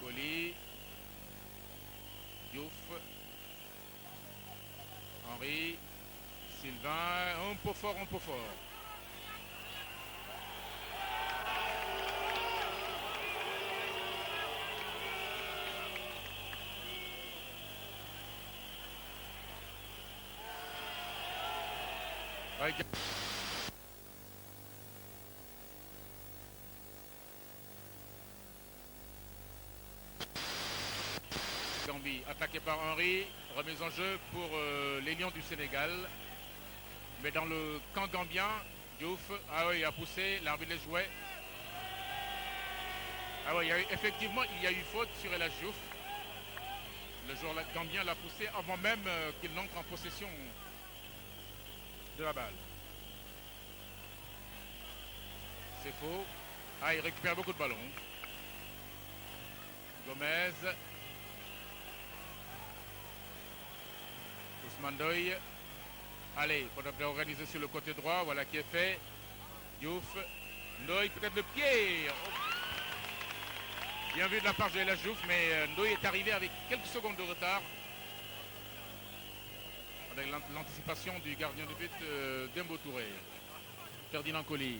Colli. Diouf. Henri. Sylvain. Un peu fort, un peu fort. Ouais, Gambie, attaqué par Henri, remise en jeu pour les Lions du Sénégal. Mais dans le camp gambien, Diouf, ah oui, il a poussé, l'arbitre les jouait. Ah oui, effectivement, il y a eu faute sur El Diouf. Le joueur gambien l'a poussé avant même qu'il n'entre en possession de la balle. C'est faux. Ah, il récupère beaucoup de ballons. Gomez. Ousmane Doy. Allez, il faudrait organiser sur le côté droit. Voilà qui est fait. Diouf. Ndoye, peut-être le pied. Oh. Bien vu de la part de El Diouf, mais Ndoye est arrivé avec quelques secondes de retard. Avec l'anticipation du gardien de but Dembo Touré. Ferdinand Colli.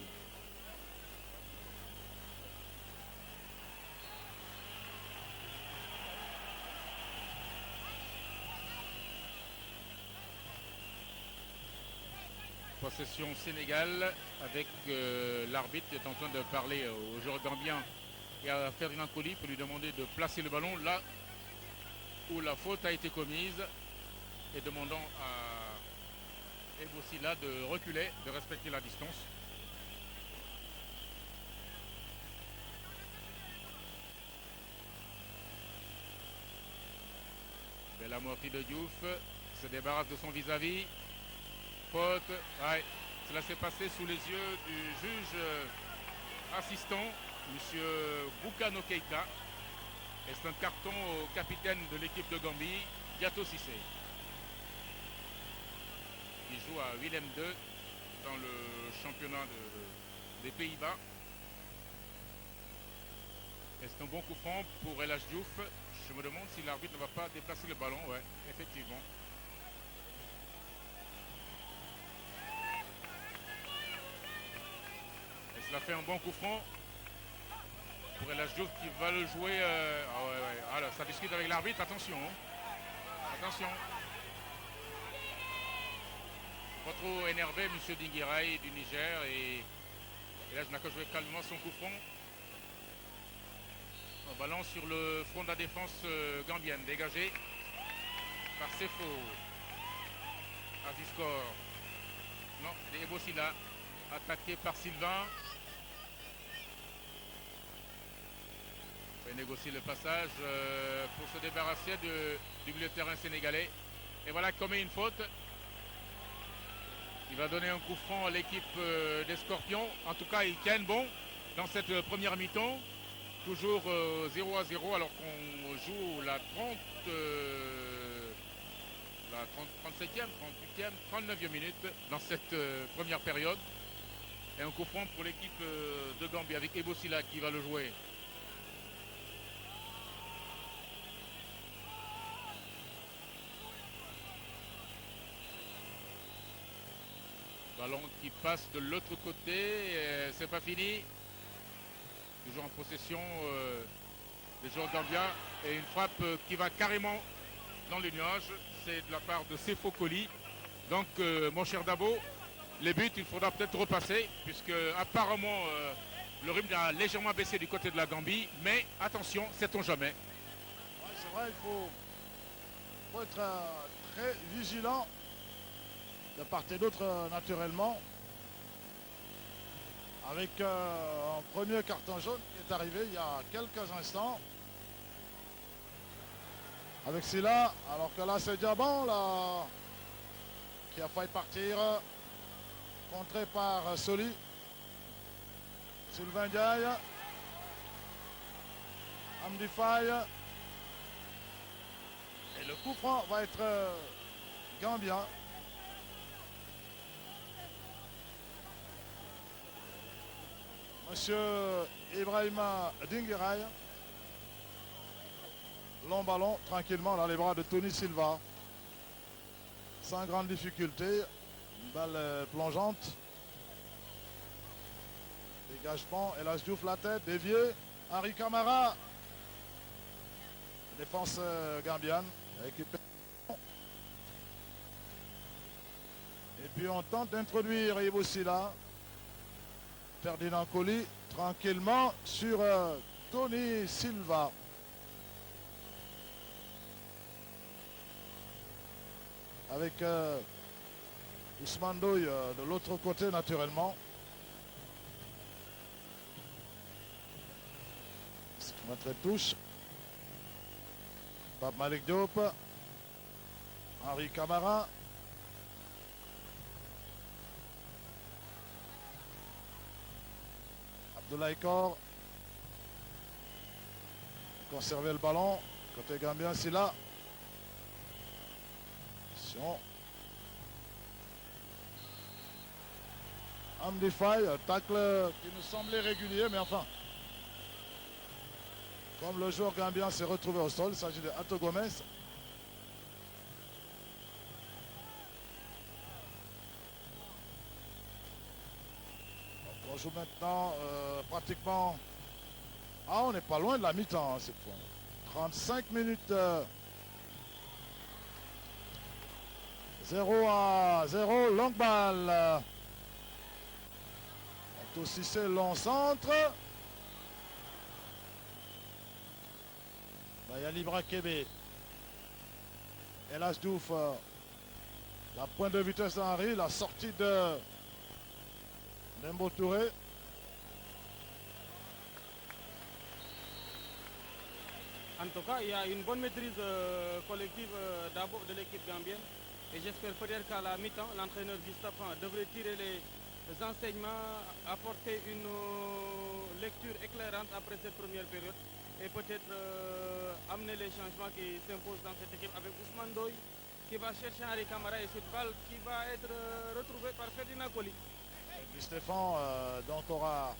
Possession Sénégal avec l'arbitre qui est en train de parler au joueur gambien et à Ferdinand Colli pour lui demander de placer le ballon là où la faute a été commise et demandant à Ebosila de reculer, de respecter la distance. Belle amortie de Diouf, se débarrasse de son vis-à-vis. Faute, ouais, cela s'est passé sous les yeux du juge assistant, M. Boukano Keita. Et c'est un carton au capitaine de l'équipe de Gambie, Diato Cissé, qui joue à Willem II dans le championnat des Pays-Bas. Et c'est un bon coup franc pour El Diouf. Je me demande si l'arbitre ne va pas déplacer le ballon, ouais, effectivement. Il a fait un bon coup franc pour El Diouf qui va le jouer. Ah ouais, ouais. Alors, ça discute avec l'arbitre. Attention. Attention. Pas trop énervé, M. Dinguiraï du Niger. Et là, je n'ai qu'à jouer calmement son coup franc. Un ballon sur le front de la défense gambienne. Dégagé par Sefo. Aziscor. Non, c'est Ebosila. Attaqué par Sylvain. Il négocie le passage pour se débarrasser du milieu de terrain sénégalais. Et voilà, commet une faute. Il va donner un coup franc à l'équipe des Scorpions. En tout cas, ils tiennent bon dans cette première mi-temps. Toujours 0-0 alors qu'on joue la 37e, 38e, 39e minute dans cette première période. Et un coup franc pour l'équipe de Gambie avec Ebosila qui va le jouer. Ballon qui passe de l'autre côté, c'est pas fini. Toujours en possession des joueurs gambiens. Et une frappe qui va carrément dans les nuages. C'est de la part de Sefo Colli. Donc mon cher Dabo, les buts, il faudra peut-être repasser. Puisque apparemment le rythme a légèrement baissé du côté de la Gambie. Mais attention, sait-on jamais. Ouais, c'est vrai, il faut être très vigilant. De part et d'autre naturellement, avec un premier carton jaune qui est arrivé il y a quelques instants avec Silla, alors que là c'est Diaban là, qui a failli partir, contré par Soli. Sylvain Diaye, Amdi Faye, et le coup franc va être gambien. Monsieur Ibrahima Dinguiraï. Long ballon, tranquillement dans les bras de Tony Silva. Sans grande difficulté. Une balle plongeante. Dégagement. El Hadj Diouf la tête, dévié. Henri Camara. Défense gambienne. Récupère. Et puis on tente d'introduire Ibo Silla. Ferdinand Coly tranquillement sur Tony Silva. Avec Ousmane Ndoye de l'autre côté naturellement. Notre touche. Pape Malick Diop. Henri Camara. Abdoulaye Kor. Conserver le ballon. Côté gambien, c'est là. Attention. Amdi Faye, tacle qui nous semblait régulier, mais enfin. Comme le joueur gambien s'est retrouvé au sol, il s'agit de Ato Gomez. On joue maintenant pratiquement... Ah, on n'est pas loin de la mi-temps hein, cette fois. 35 minutes. 0-0, longue balle. Aussi c'est long centre. Bayali Brakebe. El Hadj Diouf. La pointe de vitesse d'Henri. La sortie de Dembo Touré. En tout cas, il y a une bonne maîtrise collective d'abord de l'équipe gambienne. Et j'espère peut-être qu'à la mi-temps, l'entraîneur Gustafan devrait tirer les enseignements, apporter une lecture éclairante après cette première période et peut-être amener les changements qui s'imposent dans cette équipe avec Ousmane Ndoye qui va chercher Henri Camara et cette balle qui va être retrouvée par Ferdinand Coly. Stéphane donc aura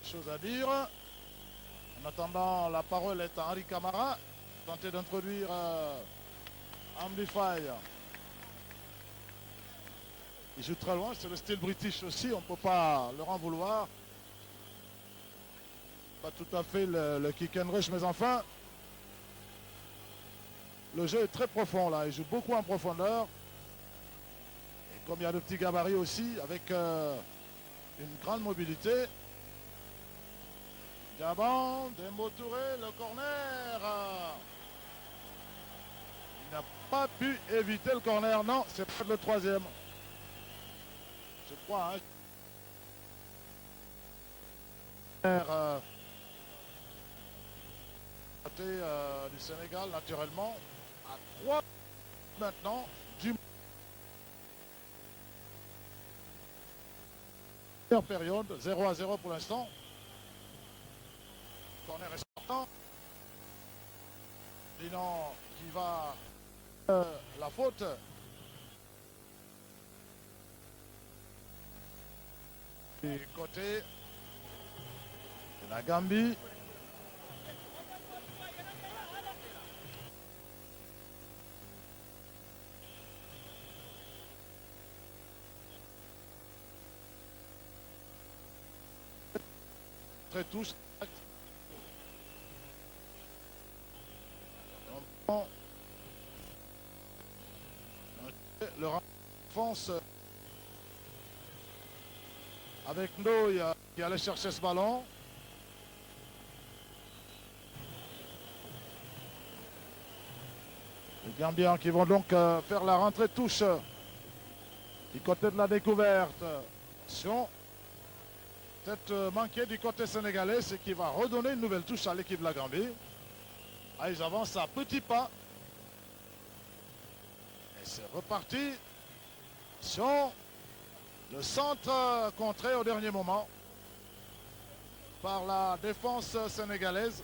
chose à dire. En attendant, la parole est à Henri Camara. Tenter d'introduire Amdi Faye. Il joue très loin, c'est le style british aussi, on ne peut pas leur en vouloir. Pas tout à fait le kick and rush, mais enfin, le jeu est très profond là, il joue beaucoup en profondeur. Et comme il y a de petits gabarits aussi, avec une grande mobilité. Gabon, Dembo Touré, le corner. Il n'a pas pu éviter le corner, non, c'est pas le troisième. Je crois, du Sénégal, naturellement, à 3 maintenant, du période, 0-0 pour l'instant. Corner est sortant. Dinan qui va la faute. Du côté de la Gambie. Très touche. Le renforce avec Ndoye qui allait chercher ce ballon. Les Gambiens qui vont donc faire la rentrée touche du côté de la découverte. Attention, peut-être manqué du côté sénégalais, ce qui va redonner une nouvelle touche à l'équipe de la Gambie. Ah, ils avancent à petits pas. Et c'est reparti. Attention. Le centre contré au dernier moment par la défense sénégalaise.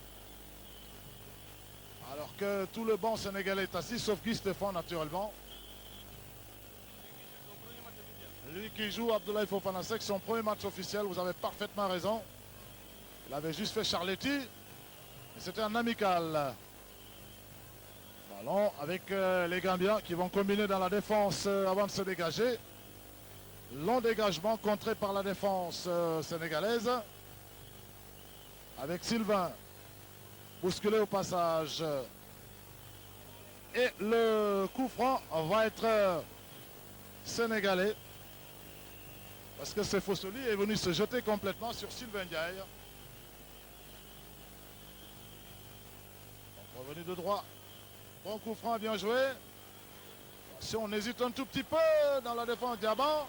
Alors que tout le banc sénégalais est assis, sauf Guy Stéphane naturellement. Lui qui joue, Abdoulaye Fofana Seck, son premier match officiel, vous avez parfaitement raison. Il avait juste fait Charletti. Et c'était un amical. Ballon avec les Gambiens qui vont combiner dans la défense avant de se dégager. Long dégagement contré par la défense sénégalaise. Avec Sylvain. Bousculé au passage. Et le coup franc va être sénégalais. Parce que Sefosoli est venu se jeter complètement sur Sylvain Ndiaye. Donc, revenu de droit. Bon coup franc, bien joué. Si on hésite un tout petit peu dans la défense Diamant.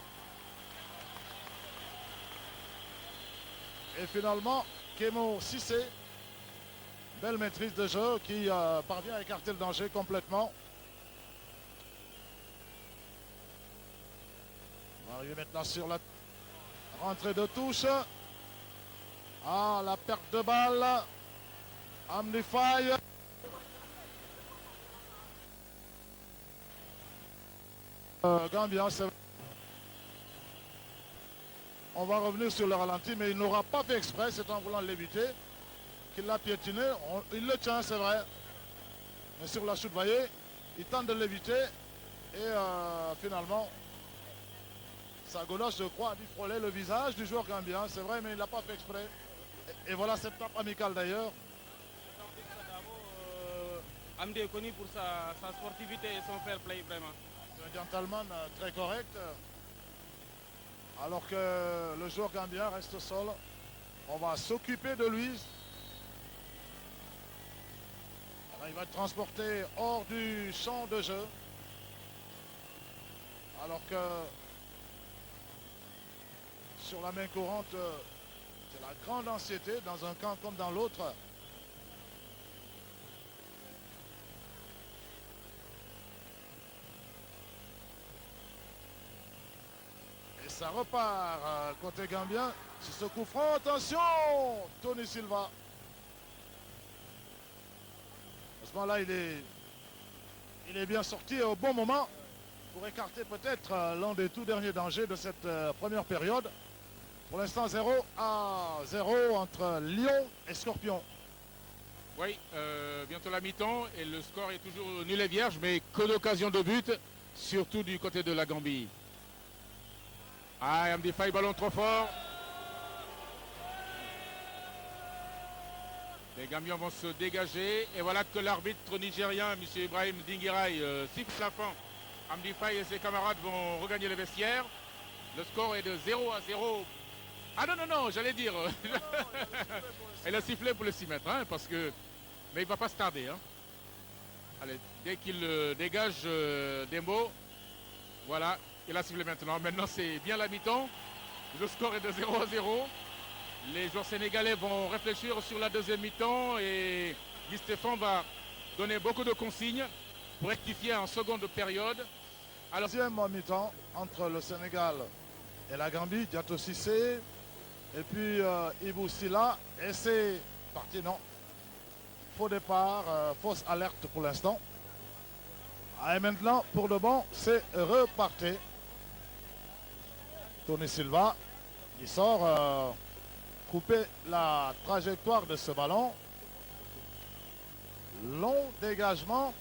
Et finalement, Kemo Sissé. Belle maîtrise de jeu qui parvient à écarter le danger complètement. On va arriver maintenant sur la rentrée de touche. Ah, la perte de balle. Amdi Faye. Gambien, on va revenir sur le ralenti, mais il n'aura pas fait exprès, c'est en voulant l'éviter qu'il l'a piétiné. Il le tient, c'est vrai. Mais sur la chute, vous voyez, il tente de l'éviter. Et finalement, sa gauloche, je crois, a dû frôler le visage du joueur gambien. C'est vrai, mais il ne l'a pas fait exprès. Et voilà cette tape amicale d'ailleurs. Amdi est connu pour sa sportivité et son fair play, vraiment. C'est un gentleman très correct. Alors que le joueur gambien reste au sol. On va s'occuper de lui. Alors, il va être transporté hors du champ de jeu. Alors que sur la main courante, c'est la grande anxiété dans un camp comme dans l'autre. Et ça repart côté gambien. Sur ce coup franc, attention, Tony Silva. À ce moment-là, il est bien sorti au bon moment pour écarter peut-être l'un des tout derniers dangers de cette première période. Pour l'instant, 0-0 entre Lyon et Scorpion. Oui, bientôt la mi-temps et le score est toujours nul et vierge, mais que d'occasion de but, surtout du côté de la Gambie. Ah, Amdi Faye, ballon trop fort. Les Gambiens vont se dégager et voilà que l'arbitre nigérien, M. Ibrahim Dingirai, siffle la fin. Amdi Faye et ses camarades vont regagner le vestiaire. Le score est de 0-0. Ah non, j'allais dire. Elle a sifflé pour le 6 mètres, hein, parce que... Mais il ne va pas se tarder. Hein. Allez, dès qu'il dégage Dembo, voilà, il a sifflé maintenant. Maintenant, c'est bien la mi-temps. Le score est de 0-0. Les joueurs sénégalais vont réfléchir sur la deuxième mi-temps et Guy Stéphane va donner beaucoup de consignes pour rectifier en seconde période. Alors, deuxième mi-temps entre le Sénégal et la Gambie, Diato Cissé et puis Ibou Silla. Et c'est parti, non. Faux départ, fausse alerte pour l'instant. Et maintenant, pour de bon, c'est reparti. Tony Silva, il sort couper la trajectoire de ce ballon. Long dégagement.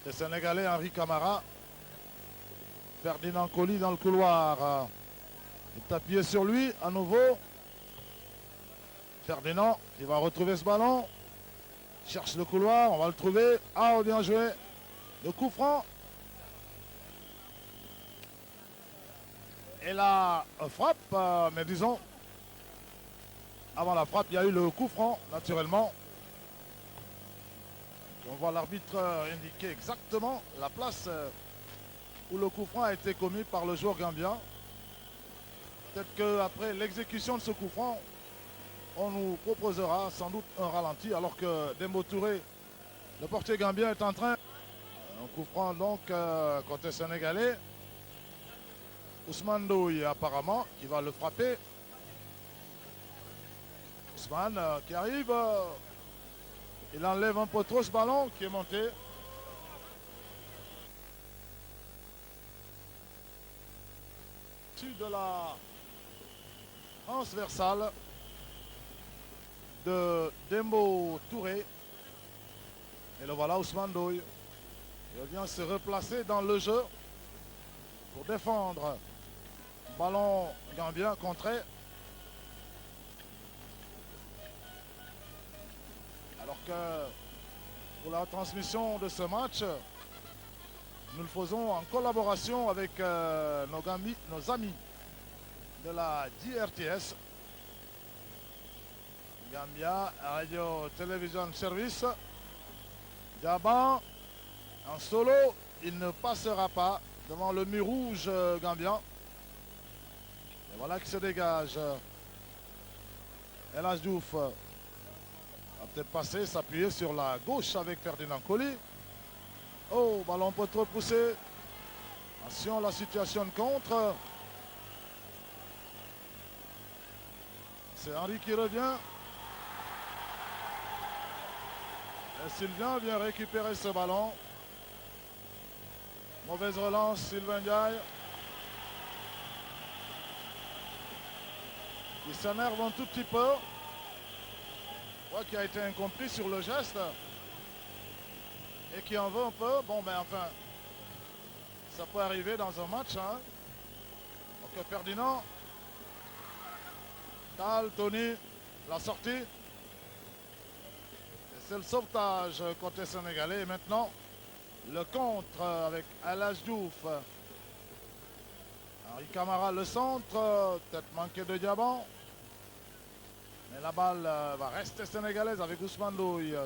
Le Sénégalais Henri Camara. Ferdinand Coly dans le couloir. Il est appuyé sur lui à nouveau. Ferdinand qui va retrouver ce ballon. Cherche le couloir, on va le trouver. Ah, bien joué. Le coup franc. Et la frappe, mais disons, avant la frappe, il y a eu le coup franc, naturellement. On voit l'arbitre indiquer exactement la place où le coup franc a été commis par le joueur gambien. Peut-être qu'après l'exécution de ce coup franc, on nous proposera sans doute un ralenti, alors que Dembo Touré, le portier gambien, est en train. Un coup franc donc côté sénégalais. Ousmane Douy apparemment qui va le frapper. Ousmane qui arrive. Il enlève un peu trop ce ballon qui est monté. de la transversale de Dembo Touré. Et le voilà, Ousmane Ndoye. Il vient se replacer dans le jeu pour défendre. Ballon gambien contré. Alors que pour la transmission de ce match, nous le faisons en collaboration avec nos amis de la DRTS, Gambia Radio Television Service. Diaban en solo, il ne passera pas devant le mur rouge gambien. Et voilà qui se dégage. El Hadj Diouf va peut-être passer, s'appuyer sur la gauche avec Ferdinand Coly. Oh, ballon peut trop poussé. Attention, la situation de contre. C'est Henry qui revient. Et Sylvain vient récupérer ce ballon. Mauvaise relance, Sylvain Ndiaye. Il s'énerve un tout petit peu. Je crois qu'il a été incompris sur le geste. Et qui en veut un peu. Bon, ben enfin, ça peut arriver dans un match. Hein. Donc Ferdinand. Tal, Tony, la sortie. Et c'est le sauvetage côté sénégalais. Et maintenant, le contre avec El Hadj Diouf. Henri Camara, le centre. Tête manquée de Diaban. Mais la balle va rester sénégalaise avec Ousmane Ndoye.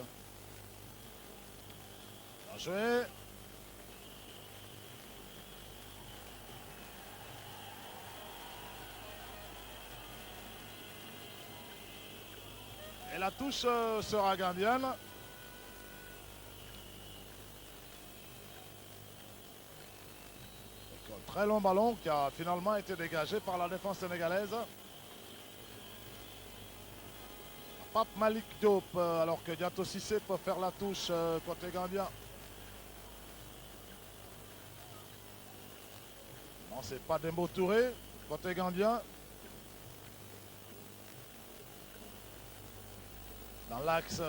Bien joué. Et la touche sera gambienne. Un très long ballon qui a finalement été dégagé par la défense sénégalaise. Pape Malick Diop, alors que Diato Cissé peut faire la touche côté gambien. Non, c'est pas Dembo Touré, côté gambien. Dans l'axe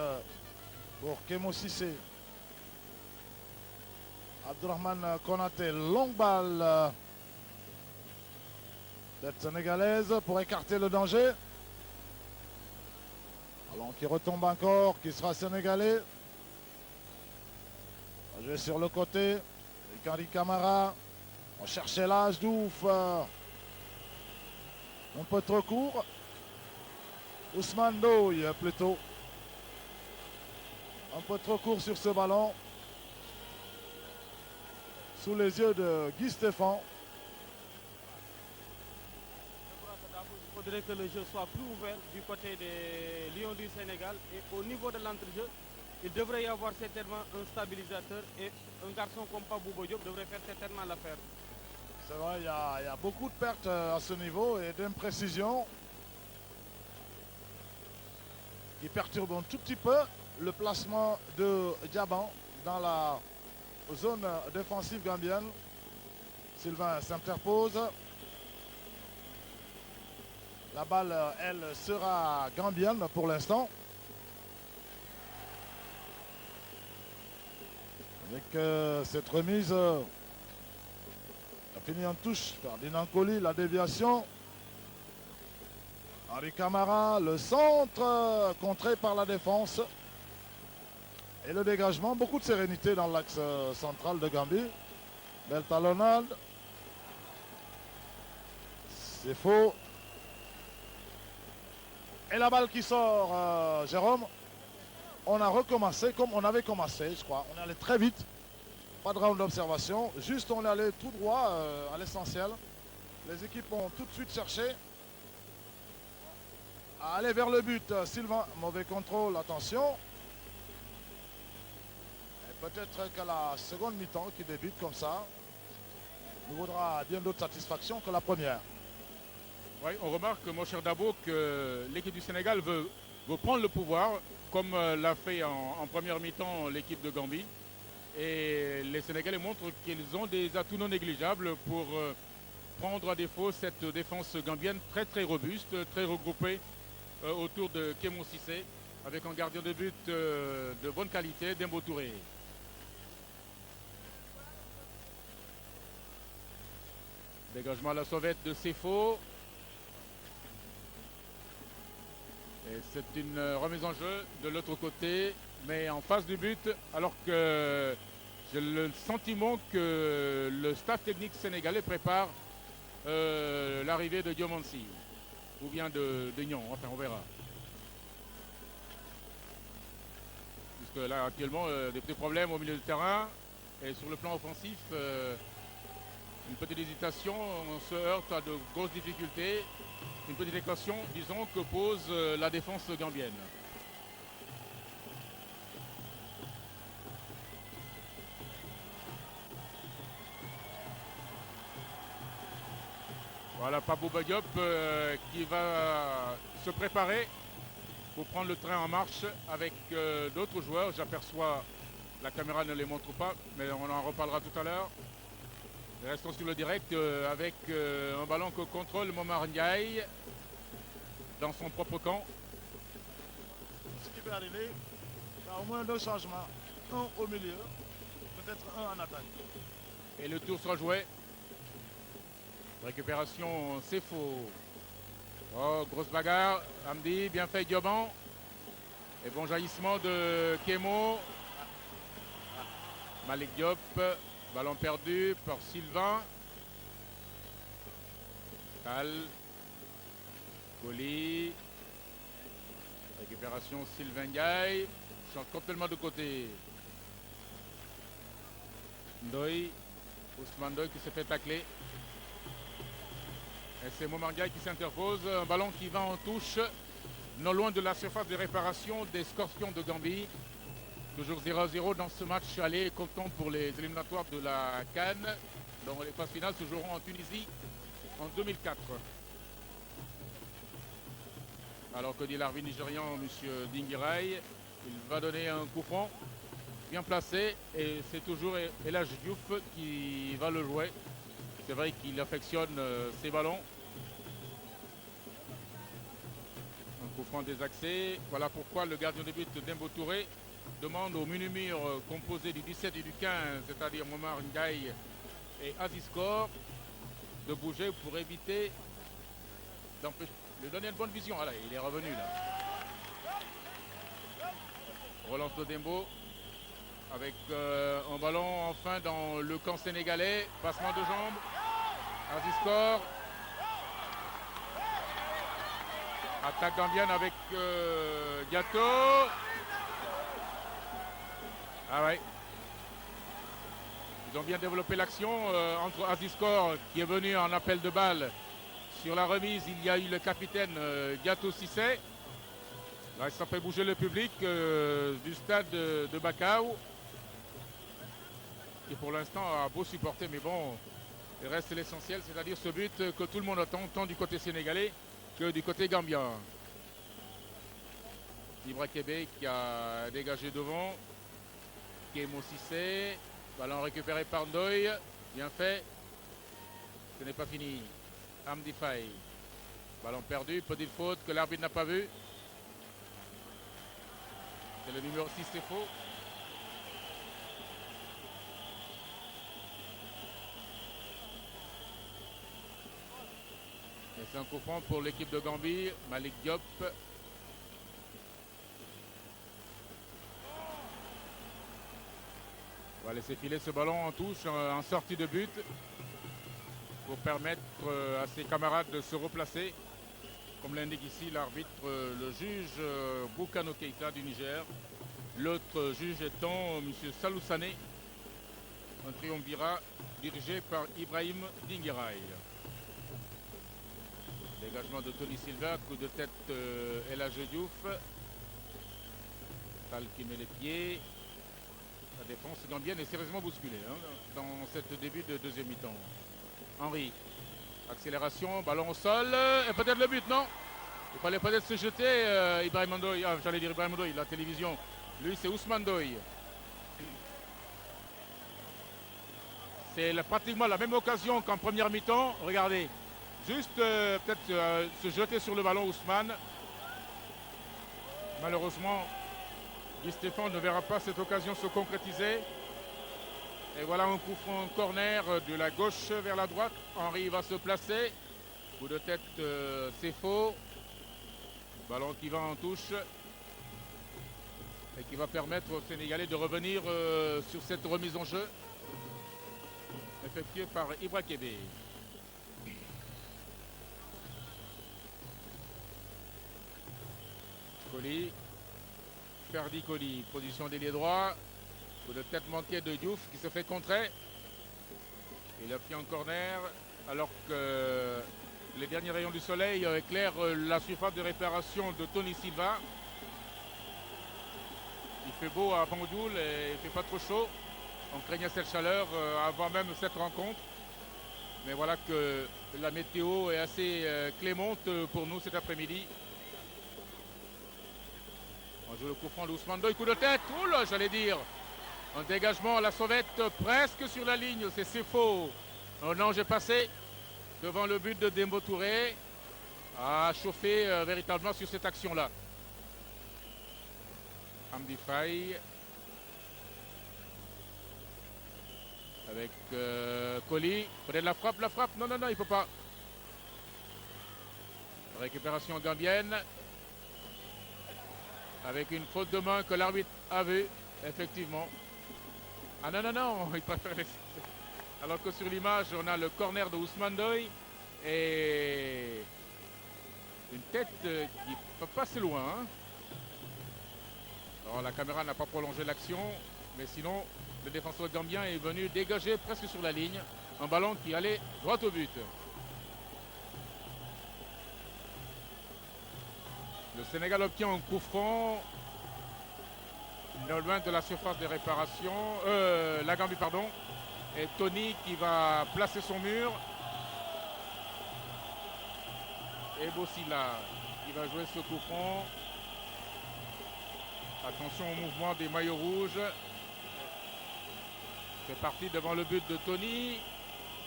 pour Kemo Cissé. Abdourahmane Konaté, longue balle. Tête sénégalaise pour écarter le danger. Ballon qui retombe encore, qui sera sénégalais. On va jouer sur le côté. Avec Henri Camara. On cherchait El Hadj Diouf. Un peu trop court. Ousmane Ndoye plutôt. Un peu trop court sur ce ballon. Sous les yeux de Guy Stéphane. Il faudrait que le jeu soit plus ouvert du côté des Lions du Sénégal. Et au niveau de l'entrejeu, il devrait y avoir certainement un stabilisateur. Et un garçon comme Pabou Diop devrait faire certainement l'affaire. C'est vrai, il y a beaucoup de pertes à ce niveau et d'imprécisions qui perturbent un tout petit peu le placement de Diaban dans la zone défensive gambienne. Sylvain s'interpose. La balle, elle, sera gambienne pour l'instant. Avec cette remise, a fini en touche. Ferdinand Coly, la déviation. Henri Camara, le centre, contré par la défense. Et le dégagement, beaucoup de sérénité dans l'axe central de Gambie. Belle talonnade. C'est faux. Et la balle qui sort, Jérôme. On a recommencé comme on avait commencé, je crois. On est allé très vite. Pas de round d'observation. Juste, on est allé tout droit à l'essentiel. Les équipes ont tout de suite cherché à aller vers le but. Sylvain, mauvais contrôle, attention. Peut-être que la seconde mi-temps qui débute comme ça nous vaudra bien d'autres satisfactions que la première. Oui, on remarque, mon cher Dabo, que l'équipe du Sénégal veut prendre le pouvoir, comme l'a fait en première mi-temps l'équipe de Gambie. Et les Sénégalais montrent qu'ils ont des atouts non négligeables pour prendre à défaut cette défense gambienne très robuste, très regroupée autour de Kémo Cissé, avec un gardien de but de bonne qualité, Dembo Touré. Dégagement à la sauvette de Sefo. Et c'est une remise en jeu de l'autre côté, mais en face du but, alors que j'ai le sentiment que le staff technique sénégalais prépare l'arrivée de Diomansi, ou bien de Nyon, enfin on verra. Puisque là actuellement, des petits problèmes au milieu du terrain, et sur le plan offensif, une petite hésitation, on se heurte à de grosses difficultés. Une petite équation, disons, que pose la défense gambienne. Voilà Pabou Badiop qui va se préparer pour prendre le train en marche avec d'autres joueurs. J'aperçois, la caméra ne les montre pas, mais on en reparlera tout à l'heure. Restons sur le direct avec un ballon que contrôle Momar Ndiaye dans son propre camp. Ce qui peut arriver, il y a au moins 2 changements. Un au milieu, peut-être un en attaque. Et le tour sera joué. Récupération, c'est faux. Oh, grosse bagarre. Amdi, bien fait Dioban. Et bon jaillissement de Kémo. Malik Diop. Ballon perdu par Sylvain. Tal. Goli. Récupération Sylvain Gaye. Change complètement de côté. Ndoye. Ousmane Ndoye qui s'est fait tacler. Et c'est Momar Ndiaye qui s'interpose. Un ballon qui va en touche. Non loin de la surface de réparation des Scorpions de Gambie. Toujours 0-0 dans ce match aller comptant pour les éliminatoires de la CAN, dont les phases finales se joueront en Tunisie en 2004. Alors que dit l'arbitre nigérian, M. Dingirai, il va donner un coup franc bien placé et c'est toujours El Hadji Diouf qui va le jouer. C'est vrai qu'il affectionne ses ballons. Un coup franc désaxé. Voilà pourquoi le gardien de but Dembo Touré demande au menu-mur composé du 17 et du 15, c'est-à-dire Momar Ndiaye et Aziskor, de bouger pour éviter d'empêcher. Lui donner une bonne vision. Voilà, il est revenu là. Relance de Dembo avec un ballon enfin dans le camp sénégalais. Passement de jambes. Aziskor. Attaque gambienne avec Diato. Ah ouais. Ils ont bien développé l'action entre Aziskor qui est venu en appel de balle. Sur la remise, il y a eu le capitaine Diato Cissé. Là, ça fait bouger le public du stade de Bakau. Qui pour l'instant a beau supporter, mais bon, il reste l'essentiel, c'est-à-dire ce but que tout le monde attend, tant du côté sénégalais que du côté gambien. Ibra Kébé qui a dégagé devant. Kémo Cissé, ballon récupéré par Ndoye, bien fait. Ce n'est pas fini. Amdi Faye, ballon perdu, petite faute que l'arbitre n'a pas vue. C'est le numéro 6, c'est faux. Et c'est un coup franc pour l'équipe de Gambie, Malik Diop. On va laisser filer ce ballon en touche, en sortie de but, pour permettre à ses camarades de se replacer. Comme l'indique ici l'arbitre, le juge Boukano Keita du Niger. L'autre juge étant M. Salou Sané, un triumvirat dirigé par Ibrahim Dingirai. Dégagement de Tony Silva, coup de tête El Hadji Diouf. Tal qui met les pieds. La défense gambienne est sérieusement bousculée dans cette début de deuxième mi-temps. Henry, accélération, ballon au sol, et peut-être le but, non? Il fallait peut-être se jeter, Ibrahim Ndoye, j'allais dire Ibrahim Ndoye, la télévision. Lui, c'est Ousmane Ndoye. C'est pratiquement la même occasion qu'en première mi-temps. Regardez, juste peut-être se jeter sur le ballon Ousmane. Malheureusement, Guy Stéphane ne verra pas cette occasion se concrétiser. Et voilà un coup franc corner de la gauche vers la droite. Henry va se placer. Coup de tête, c'est faux. Ballon qui va en touche. Et qui va permettre aux Sénégalais de revenir sur cette remise en jeu. Effectuée par Ibra Kébé. Coly. Ferdi Coly. Position d'ailier droit. Coup de tête manqué de Diouf qui se fait contrer. Il a pris en corner alors que les derniers rayons du soleil éclairent la surface de réparation de Tony Silva. Il fait beau à Bandoul et il ne fait pas trop chaud. On craignait cette chaleur avant même cette rencontre. Mais voilà que la météo est assez clémente pour nous cet après-midi. On joue le coup franc d'Ousmane Ndoye, coup de tête. Oh là, j'allais dire. Un dégagement à la sauvette presque sur la ligne. C'est faux. Un ange est passé devant le but de Dembo Touré. A chauffé véritablement sur cette action-là. Hamdi Faye. Avec Coly. Peut-être la frappe. Non, il ne peut pas. Récupération gambienne. Avec une faute de main que l'arbitre a vue, effectivement. Ah non, il préfère laisser. Alors que sur l'image, on a le corner de Ousmane Ndoye et une tête qui ne peut pas assez loin. Hein. Alors la caméra n'a pas prolongé l'action, mais sinon, le défenseur gambien est venu dégager presque sur la ligne un ballon qui allait droit au but. Le Sénégal obtient un coup franc non loin de la surface de réparation. La Gambie, pardon. Et Tony qui va placer son mur. Et Bossila qui va jouer ce coup franc. Attention au mouvement des maillots rouges. C'est parti devant le but de Tony.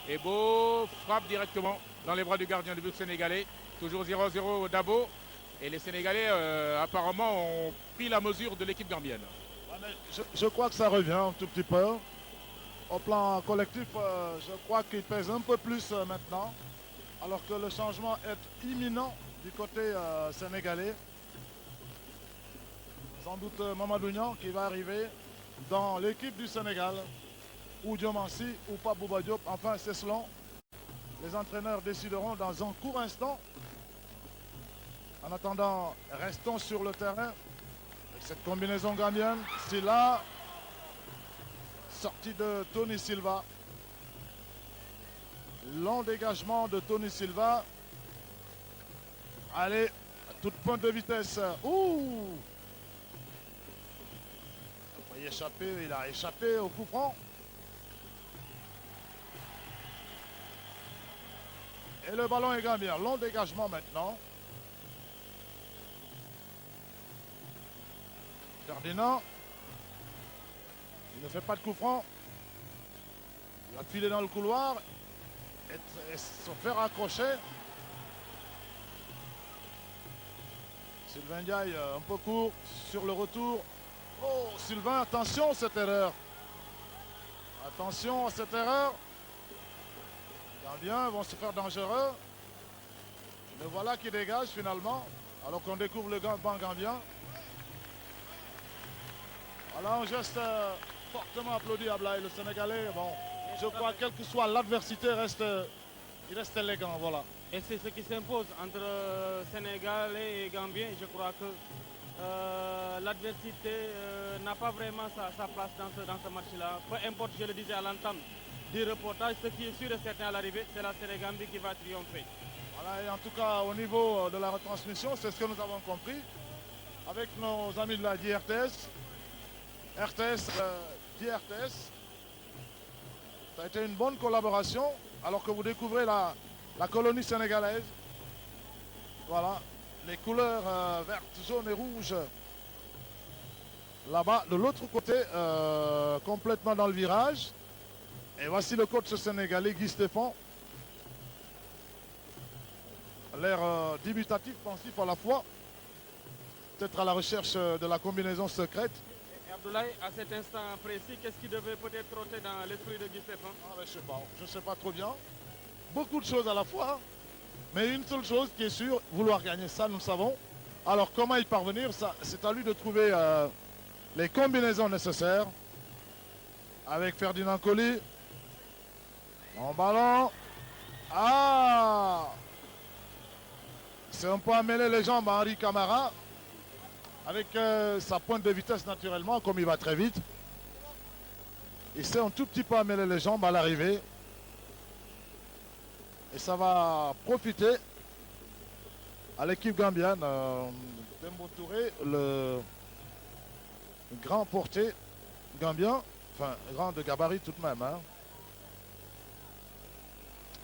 Et Beau frappe directement dans les bras du gardien du but sénégalais. Toujours 0-0 Dabo. Et les Sénégalais, apparemment, ont pris la mesure de l'équipe gambienne. Ouais, je crois que ça revient un tout petit peu. Au plan collectif, je crois qu'il pèse un peu plus maintenant. Alors que le changement est imminent du côté sénégalais. Sans doute Mamadou Niang qui va arriver dans l'équipe du Sénégal. Ou Diomansi ou pas Bouba Diop. Enfin, c'est selon. Les entraîneurs décideront dans un court instant. En attendant, restons sur le terrain. Avec cette combinaison gambienne, c'est là. Sortie de Tony Silva. Long dégagement de Tony Silva. Allez, à toute pointe de vitesse. Ouh! Il a échappé au coup franc. Et le ballon est gambien. Long dégagement maintenant. Ferdinand. Il ne fait pas de coup franc. Il va filer dans le couloir. Et se faire raccrocher. Sylvain Ndiaye un peu court sur le retour. Oh, Sylvain, attention à cette erreur. Attention à cette erreur. Les Gambiens vont se faire dangereux. Le voilà qui dégage finalement. Alors qu'on découvre le banc gambien. Voilà un geste fortement applaudi à Blaye, le Sénégalais. Bon, je crois quelle que soit l'adversité, il reste élégant, voilà. Et c'est ce qui s'impose entre Sénégalais et Gambiens. Je crois que l'adversité n'a pas vraiment sa place dans ce match-là. Peu importe, je le disais à l'entame du reportage, ce qui est sûr et certain à l'arrivée, c'est la Sénégambie qui va triompher. Voilà, et en tout cas, au niveau de la retransmission, c'est ce que nous avons compris. Avec nos amis de la DRTS, DRTS, ça a été une bonne collaboration, alors que vous découvrez la colonie sénégalaise. Voilà, les couleurs vertes, jaunes et rouges. Là-bas, de l'autre côté, complètement dans le virage. Et voici le coach sénégalais, Guy Stéphane. L'air dubitatif, pensif à la fois. Peut-être à la recherche de la combinaison secrète. Et Abdoulaye, à cet instant précis, qu'est-ce qui devait peut-être trotter dans l'esprit de Guy Stéphane? Je ne sais pas trop bien. Beaucoup de choses à la fois. Mais une seule chose qui est sûre, vouloir gagner, ça nous le savons. Alors comment y parvenir, c'est à lui de trouver les combinaisons nécessaires. Avec Ferdinand Coly. En ballon. Ah! C'est un peu à mêler les jambes à Henri Camara. Avec sa pointe de vitesse naturellement, comme il va très vite. Il s'est un tout petit peu à mêler les jambes à l'arrivée. Et ça va profiter à l'équipe gambienne. Dembo Touré, le grand portier gambien. Enfin, grand de gabarit tout de même. Hein.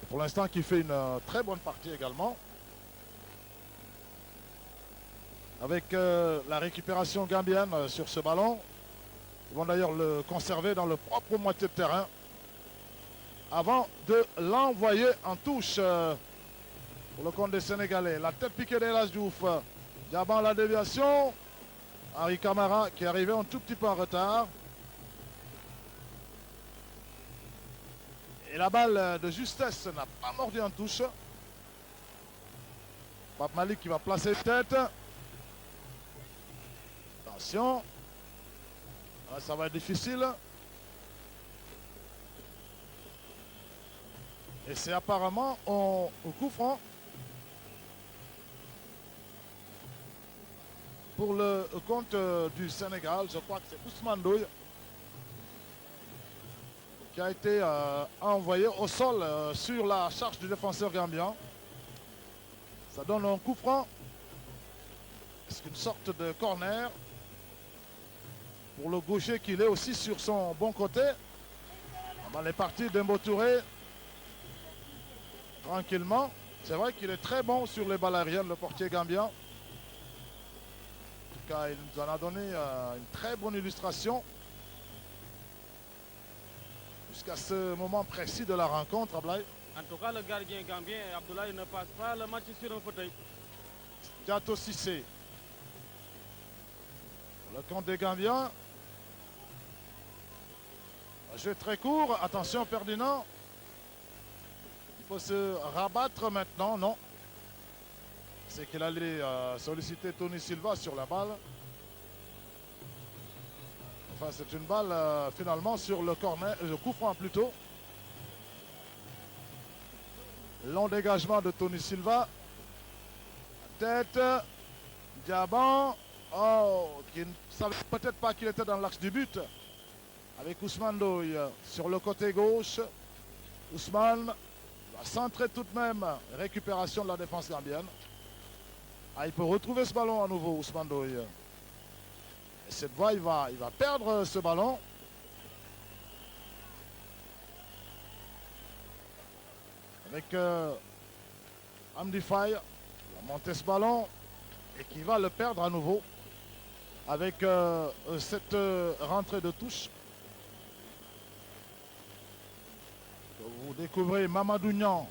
Pour l'instant, qui fait une très bonne partie également. Avec la récupération gambienne sur ce ballon. Ils vont d'ailleurs le conserver dans le propre moitié de terrain. Avant de l'envoyer en touche pour le compte des Sénégalais. La tête piquée d'Elas Diouf. Diaban la déviation. Henri Camara qui est arrivé un tout petit peu en retard. Et la balle de justesse n'a pas mordu en touche. Pape Malik qui va placer tête. Attention. Ah, ça va être difficile. Et c'est apparemment au coup franc pour le compte du Sénégal. Je crois que c'est Ousmane Douye qui a été envoyé au sol sur la charge du défenseur gambien. Ça donne un coup franc. C'est une sorte de corner pour le gaucher qu'il est aussi sur son bon côté. Les parties d'Embo Touré. Tranquillement. C'est vrai qu'il est très bon sur les balles aériennes, le portier gambien. En tout cas, il nous en a donné une très bonne illustration. Jusqu'à ce moment précis de la rencontre, Ablaye. En tout cas, le gardien gambien, Abdoulaye, ne passe pas le match sur un fauteuil. Diato Cissé. Le compte des Gambiens. Un jeu très court. Attention, Ferdinand. Il faut se rabattre maintenant, non. C'est qu'il allait solliciter Tony Silva sur la balle. Enfin, c'est une balle finalement sur le corner, le coup franc plutôt. Long dégagement de Tony Silva. Tête. Diaban. Oh, qui ne savait peut-être pas qu'il était dans l'axe du but. Avec Ousmane Douye sur le côté gauche. Ousmane va centrer tout de même. Récupération de la défense gambienne. Ah, il peut retrouver ce ballon à nouveau, Ousmane Douye. Et cette fois, il va perdre ce ballon. Avec Amdi Faye, il va monter ce ballon et qui va le perdre à nouveau. Avec cette rentrée de touche. Vous découvrez Mamadou Niang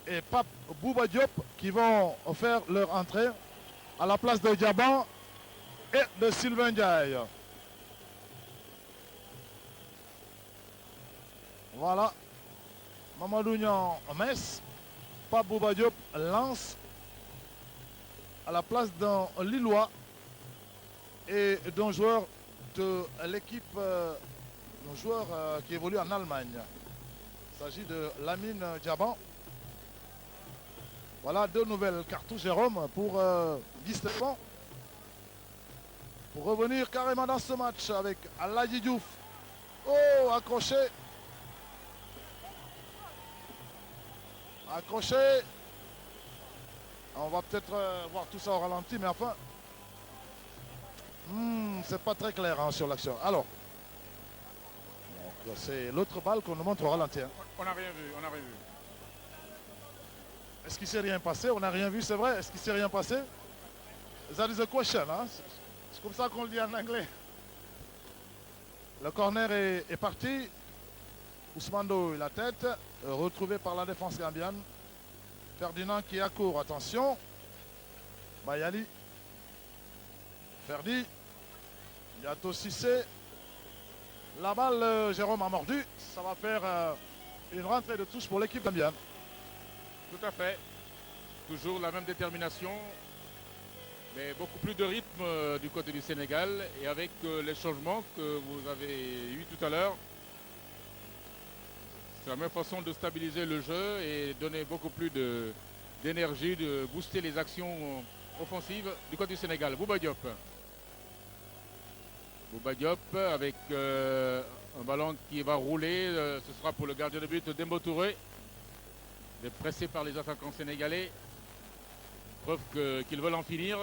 et Pape Bouba Diop qui vont faire leur entrée à la place de Diaban et de Sylvain Ndiaye. Voilà. Mamadou Niang Metz. Pape Bouba Diop lance à la place d'un Lillois et d'un joueur de l'équipe, d'un joueur qui évolue en Allemagne. Il s'agit de Lamine Diaban. Voilà deux nouvelles cartouches, Jérôme, pour Guy Stéphane. Pour revenir carrément dans ce match avec Aladji Diouf. Oh, accroché. Accroché. On va peut-être voir tout ça au ralenti, mais enfin, c'est pas très clair hein, sur l'action. Alors, c'est l'autre balle qu'on nous montre au ralenti. Hein. On n'a rien vu, on n'a rien vu. Est-ce qu'il ne s'est rien passé? On n'a rien vu, c'est vrai. Est-ce qu'il ne s'est rien passé? That is a question. Hein? C'est comme ça qu'on le dit en anglais. Le corner est parti Ousmando et la tête, retrouvé par la défense gambienne. Ferdinand qui est à court, attention. Bayali. Ferdi. Yato Sissé. La balle, Jérôme a mordu. Ça va faire une rentrée de touche pour l'équipe gambienne. Tout à fait. Toujours la même détermination, mais beaucoup plus de rythme du côté du Sénégal. Et avec les changements que vous avez eus tout à l'heure, c'est la même façon de stabiliser le jeu et donner beaucoup plus d'énergie, de booster les actions offensives du côté du Sénégal. Bouba Diop. Bouba Diop avec un ballon qui va rouler. Ce sera pour le gardien de but Dembo Touré. Il est pressé par les attaquants sénégalais. Preuve qu'ils veulent en finir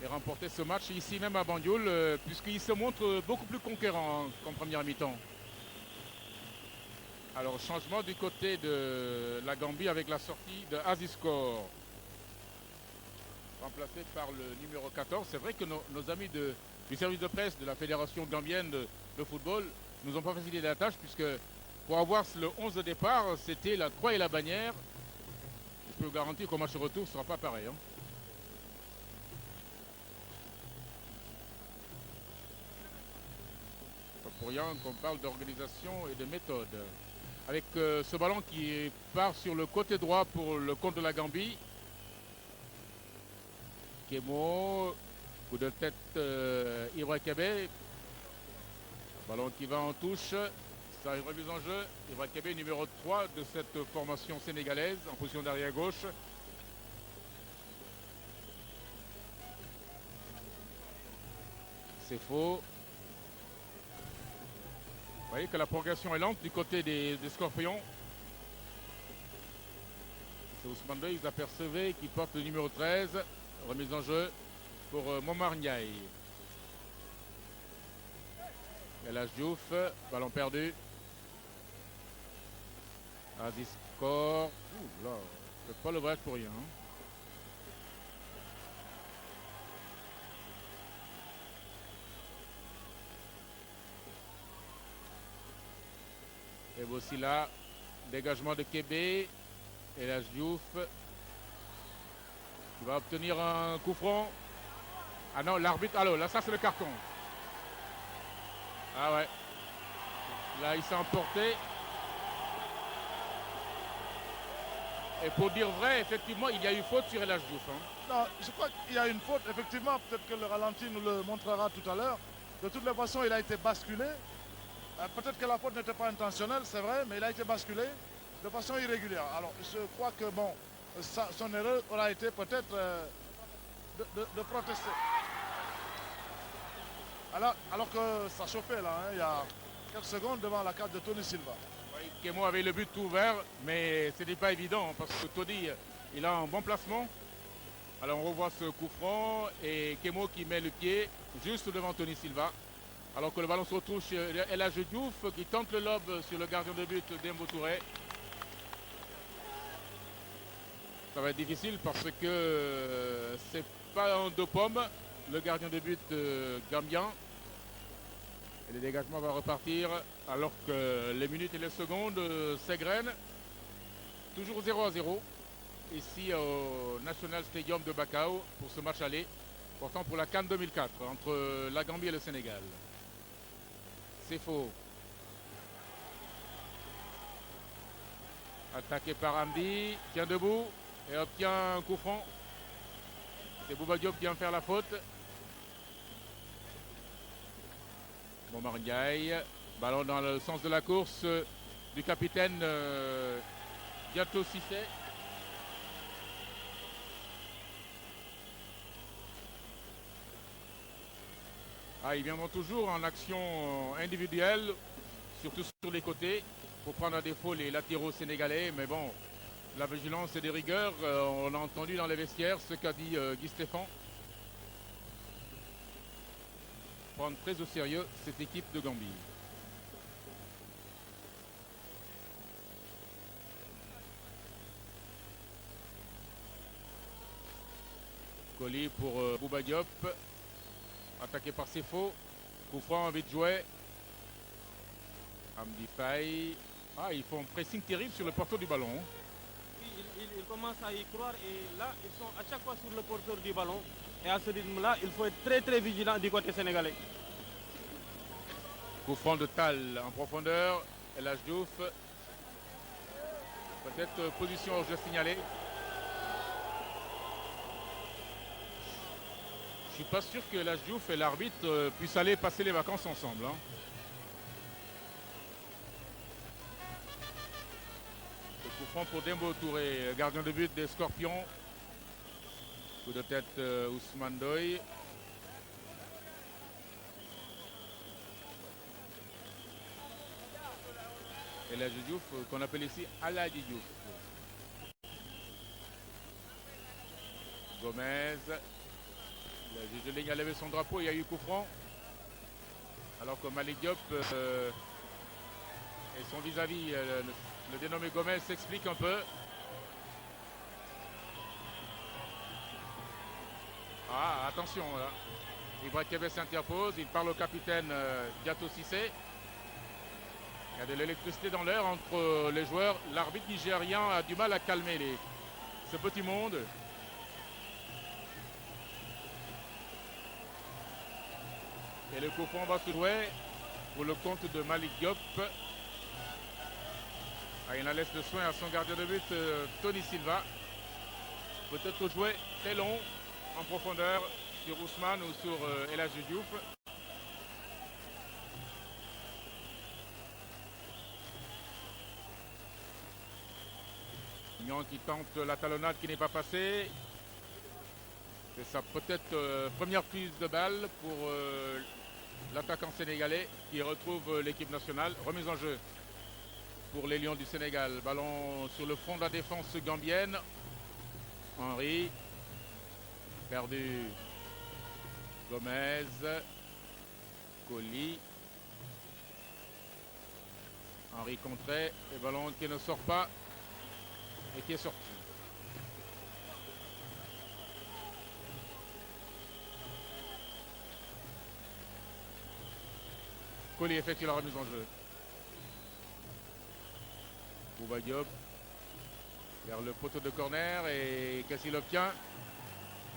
et remporter ce match ici même à Banjul, puisqu'ils se montrent beaucoup plus conquérants qu'en première mi-temps. Alors changement du côté de la Gambie avec la sortie de Aziskor, remplacé par le numéro 14. C'est vrai que nos amis du service de presse de la Fédération gambienne de football nous ont pas facilité la tâche, puisque pour avoir le 11 de départ, c'était la croix et la bannière. Je peux vous garantir qu'au match retour, ce ne sera pas pareil. Hein. Pas pour rien qu'on parle d'organisation et de méthode. Avec ce ballon qui part sur le côté droit pour le compte de la Gambie. Kemo, coup de tête Ibra Kebe. Ballon qui va en touche. Ça, une remise en jeu. Ibra Kebe, numéro 3 de cette formation sénégalaise, en position d'arrière gauche. C'est faux. Vous voyez que la progression est lente du côté des Scorpions. C'est Ousmane Bey, ils apercevaient, qui porte le numéro 13. Remise en jeu pour Momar Ndiaye. El Hadj Diouf, ballon perdu. Aziskor. Ouh là, c'est pas le voyage pour rien. Hein. Et voici là, dégagement de Kébé. El Hadj Diouf. Il va obtenir un coup franc. Ah non, l'arbitre. Alors là, ça c'est le carton. Ah ouais. Là, il s'est emporté. Et pour dire vrai, effectivement, il y a eu faute sur El Hadj Diouf. Hein. Non, je crois qu'il y a une faute. Effectivement, peut-être que le ralenti nous le montrera tout à l'heure. De toutes les façons, il a été basculé. Peut-être que la faute n'était pas intentionnelle, c'est vrai, mais il a été basculé de façon irrégulière. Alors, je crois que bon, son erreur aura été peut-être de protester. Alors que ça chauffait là, hein, il y a quelques secondes devant la carte de Tony Silva. Oui, Kemo avait le but ouvert, mais ce n'était pas évident parce que Tony, il a un bon placement. Alors on revoit ce coup franc et Kemo qui met le pied juste devant Tony Silva. Alors que le ballon se retrouve chez El Hadj Diouf qui tente le lob sur le gardien de but Dembo Touré. Ça va être difficile parce que c'est pas un deux pommes, le gardien de but gambien. Et le dégagement va repartir alors que les minutes et les secondes s'égrènent. Toujours 0-0 ici au National Stadium de Bakau pour ce match aller portant pour la CAN 2004 entre la Gambie et le Sénégal. C'est faux. Attaqué par Amdi, tient debout et obtient un coup franc. C'est Bouba Diop qui vient faire la faute. Momar Ndiaye, ballon dans le sens de la course du capitaine Yato Sissé. Ah, ils viendront toujours en action individuelle, surtout sur les côtés, pour prendre à défaut les latéraux sénégalais. Mais bon, la vigilance et des rigueurs, on a entendu dans les vestiaires ce qu'a dit Guy Stéphane. Prendre très au sérieux cette équipe de Gambie. Colis pour Bouba Diop. Attaqué par Sefo. Coup franc, vite joué. Amdi Faye. Ah, ils font un pressing terrible sur le porteur du ballon. Oui, ils commencent à y croire et là, ils sont à chaque fois sur le porteur du ballon. Et à ce rythme-là, il faut être très très vigilant du côté sénégalais. Coup franc de Tal en profondeur. El Hadj Diouf. Peut-être position au jeu signalé. Je suis pas sûr que El Hadj Diouf et l'arbitre puissent aller passer les vacances ensemble. Hein. Le coup franc pour Dembo Touré, gardien de but des Scorpions. Coup de tête Ousmane Doy. El Hadj Diouf, qu'on appelle ici Aladji Diouf. Gomez. Le juge de ligne a levé son drapeau, il y a eu coup franc. Alors que Malick Diop et son vis-à-vis, le dénommé Gomez, s'explique un peu. Ah, attention là. Ibra Kébé s'interpose, il parle au capitaine Diato Cissé. Il y a de l'électricité dans l'air entre les joueurs. L'arbitre nigérien a du mal à calmer ce petit monde. Et le coup franc va se jouer pour le compte de Malick Diop. Ah, il en laisse le soin à son gardien de but, Tony Silva. Peut-être jouer très long, en profondeur, sur Ousmane ou sur El Hadj Diouf. Nyon qui tente la talonnade qui n'est pas passée. C'est sa peut-être première prise de balle pour l'attaquant sénégalais qui retrouve l'équipe nationale. Remise en jeu pour les Lions du Sénégal. Ballon sur le fond de la défense gambienne. Henry. Perdu. Gomez. Colli. Henry contré. Et ballon qui ne sort pas et qui est sorti. Colli effectue la remise en jeu. Bouba Diop vers le poteau de corner et qu'est-ce qu'il obtient?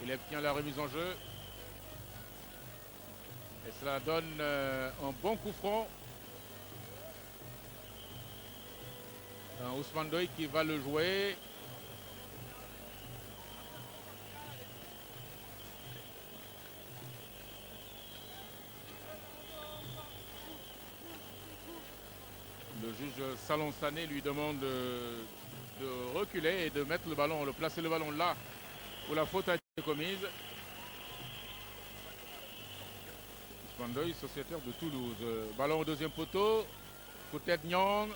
Il obtient la remise en jeu. Et cela donne un bon coup franc. Un Ousmane Doy qui va le jouer. Le juge Salon Sané lui demande de reculer et de mettre le ballon, de placer le ballon là où la faute a été commise. Ousmane Doy, sociétaire de Toulouse. Ballon au deuxième poteau. Coup de tête Nyang.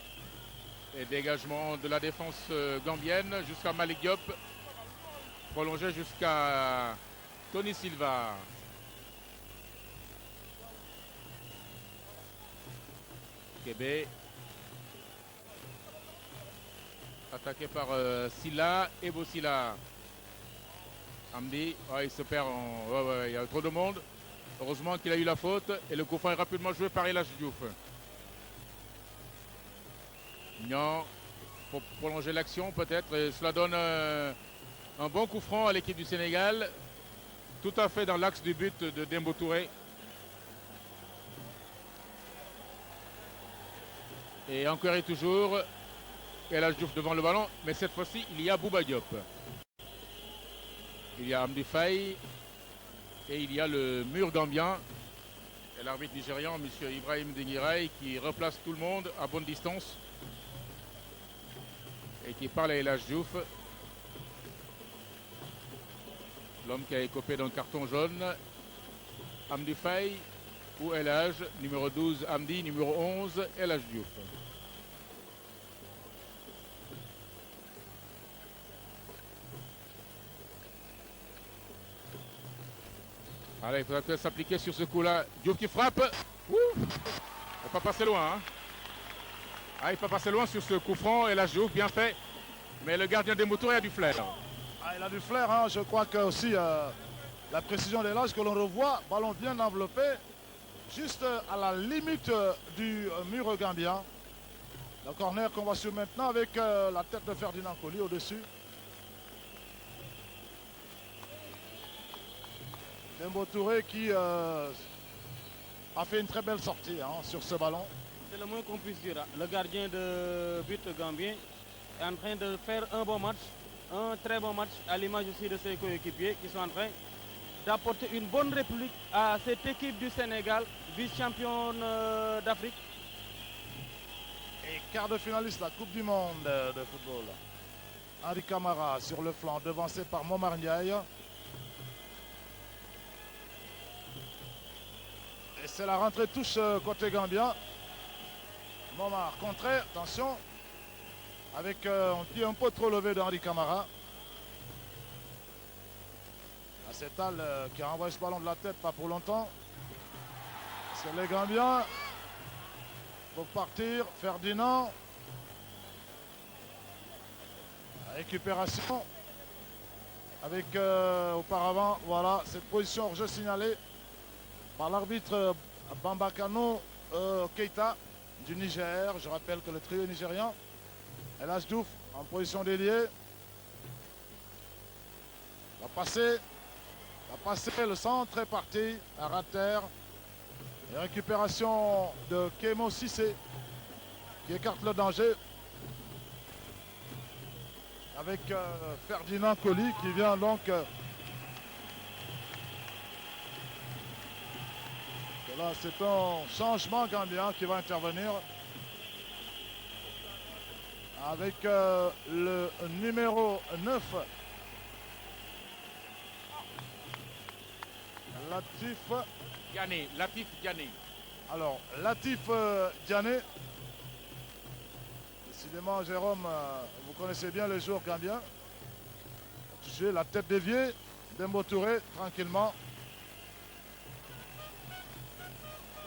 Et dégagement de la défense gambienne jusqu'à Malick Diop. Prolongé jusqu'à Tony Silva. Kébé. Attaqué par Silla et Bossila. Amdi, il se perd il y a trop de monde. Heureusement qu'il a eu la faute et le coup franc est rapidement joué par El Hadj Diouf. Nyan pour prolonger l'action peut-être et cela donne un bon coup franc à l'équipe du Sénégal. Tout à fait dans l'axe du but de Dembo Touré. Et encore et toujours El Hadj Diouf devant le ballon, mais cette fois-ci il y a Bouba Diop. Il y a Amdi Faye et il y a le mur gambien et l'arbitre nigérian, M. Ibrahim Dengiray, qui replace tout le monde à bonne distance et qui parle à El Hadj Diouf. L'homme qui a écopé d'un carton jaune. Amdi Faye ou El Hadj, numéro 12 Amdi, numéro 11 El Hadj Diouf. Allez, il faudra peut-être s'appliquer sur ce coup-là. Diouf qui frappe. Il ne va pas passer loin. Hein. Ah, il ne peut pas passer loin sur ce coup franc. Et là, Diouf, bien fait. Mais le gardien des motos, il a du flair. Ah, il a du flair. Hein. Je crois que aussi la précision des lâches que l'on revoit. Ballon bien enveloppé. Juste à la limite du mur gambien. Le corner qu'on va suivre maintenant avec la tête de Ferdinand Coly au-dessus. Dembo Touré qui a fait une très belle sortie sur ce ballon. C'est le moins qu'on puisse dire. Le gardien de but gambien est en train de faire un bon match, un très bon match, à l'image aussi de ses coéquipiers qui sont en train d'apporter une bonne réplique à cette équipe du Sénégal, vice-championne d'Afrique. Et quart de finaliste, la Coupe du Monde de football. Henri Camara sur le flanc, devancé par Momar Ndiaye. Et c'est la rentrée touche côté gambien. Momar contré, attention. Avec un pied un peu trop levé d'Henri Camara. Acetal qui a envoyé ce ballon de la tête, pas pour longtemps. C'est les Gambiens. Pour partir, Ferdinand. Récupération. Avec auparavant, voilà, cette position hors-jeu signalée par l'arbitre Bambakano Keita du Niger. Je rappelle que le trio nigérian, El Hadj Diouf en position d'ailier. Va passer, le centre est parti à ras de terre. Et récupération de Kémo Cissé qui écarte le danger. Avec Ferdinand Coly qui vient donc là c'est un changement gambien qui va intervenir avec le numéro 9 Latif Diané. Alors Latif Diané. Décidément, Jérôme, vous connaissez bien les joueurs gambiens. Touché la tête déviée, Dembo Touré, tranquillement.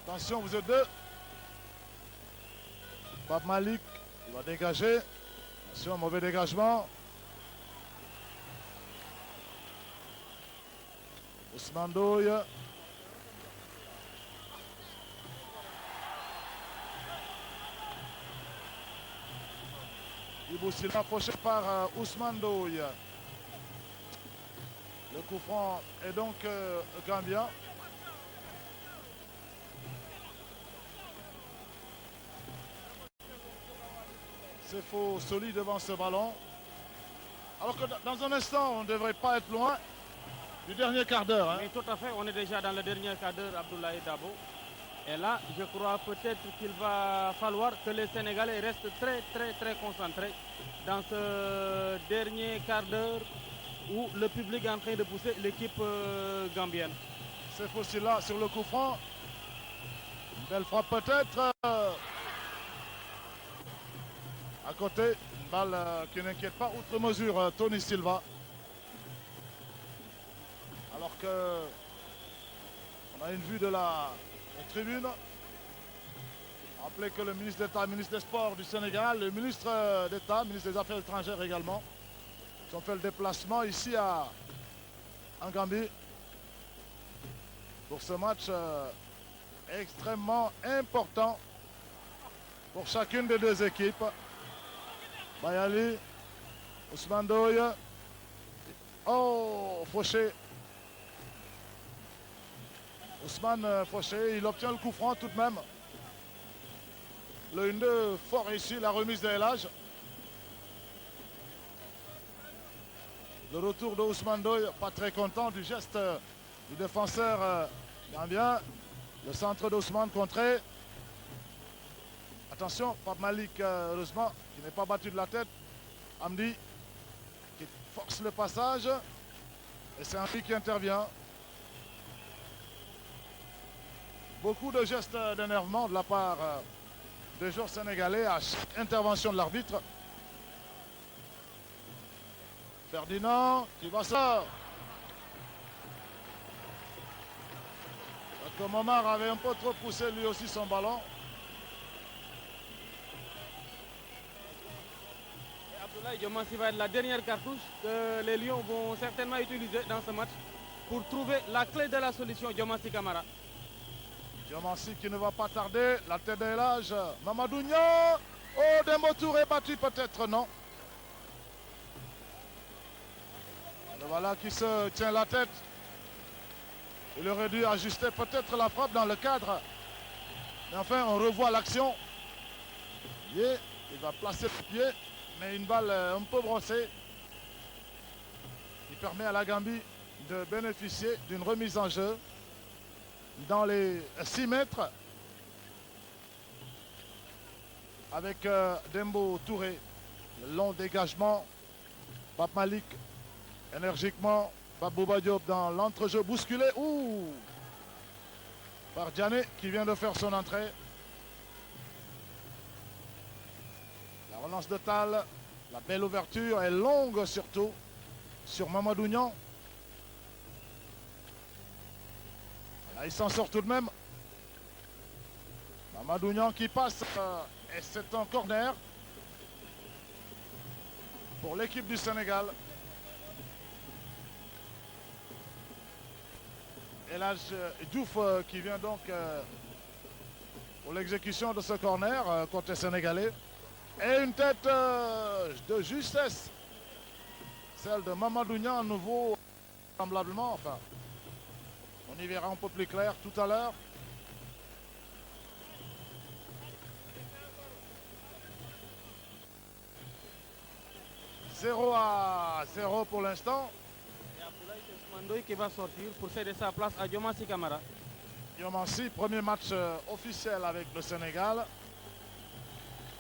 Attention, vous êtes deux. Pape Malik, il va dégager. Attention, mauvais dégagement. Ousmane Doye. Iboussila approché par Ousmane Doye. Le coup franc est donc gambien. C'est faux, solide devant ce ballon. Alors que dans un instant, on ne devrait pas être loin du dernier quart d'heure. Oui, tout à fait, on est déjà dans le dernier quart d'heure, Abdoulaye Dabo. Et là, je crois peut-être qu'il va falloir que les Sénégalais restent très concentrés dans ce dernier quart d'heure où le public est en train de pousser l'équipe gambienne. C'est aussi là sur le coup franc. Une belle frappe peut-être. À côté, une balle qui n'inquiète pas outre mesure Tony Silva. Alors que on a une vue de la tribune. Rappelez que le ministre d'État, ministre des Sports du Sénégal, le ministre d'État, ministre des Affaires étrangères également, ont fait le déplacement ici en Gambie pour ce match extrêmement important pour chacune des deux équipes. Bayali, Ousmane Doye. Oh, Fauché. Ousmane Fauché, il obtient le coup franc tout de même. Le 1-2 fort réussi, la remise de El Hadj. Le retour de Ousmane Doye, pas très content du geste du défenseur gambien. Le centre d'Ousmane contré. Attention, Pape Malik, heureusement, qui n'est pas battu de la tête. Amdi, qui force le passage. Et c'est Henri qui intervient. Beaucoup de gestes d'énervement de la part des joueurs sénégalais à chaque intervention de l'arbitre. Ferdinand qui va sortir. Momar avait un peu trop poussé lui aussi son ballon. Abdoulaye Diomansy va être la dernière cartouche que les Lions vont certainement utiliser dans ce match pour trouver la clé de la solution. Diomansy Kamara. Diomansy qui ne va pas tarder. La tête de El Hadj. Mamadou Niang. Oh, Dembo Touré battu peut-être, non. Le voilà qui se tient la tête. Il aurait dû ajuster peut-être la frappe dans le cadre. Mais enfin, on revoit l'action. Il va placer le pied, mais une balle un peu brossée. Il permet à la Gambie de bénéficier d'une remise en jeu dans les 6 mètres avec Dembo Touré. Le long dégagement. Pape Malik énergiquement. Pape Bouba Diop dans l'entrejeu bousculé. Ouh, par Diané qui vient de faire son entrée. La relance de Tal. La belle ouverture est longue surtout sur Mamadou Niang. Là, il s'en sort tout de même. Mamadou Niang qui passe et c'est un corner pour l'équipe du Sénégal. El Hadj Diouf qui vient donc pour l'exécution de ce corner côté sénégalais. Et une tête de justesse. Celle de Mamadou Niang à nouveau, semblablement. Enfin, on y verra un peu plus clair tout à l'heure. « 0-0 pour l'instant. Et Abdoulaye Mandoy qui va sortir pour céder sa place à Diomansy Kamara. Diomansy, premier match officiel avec le Sénégal.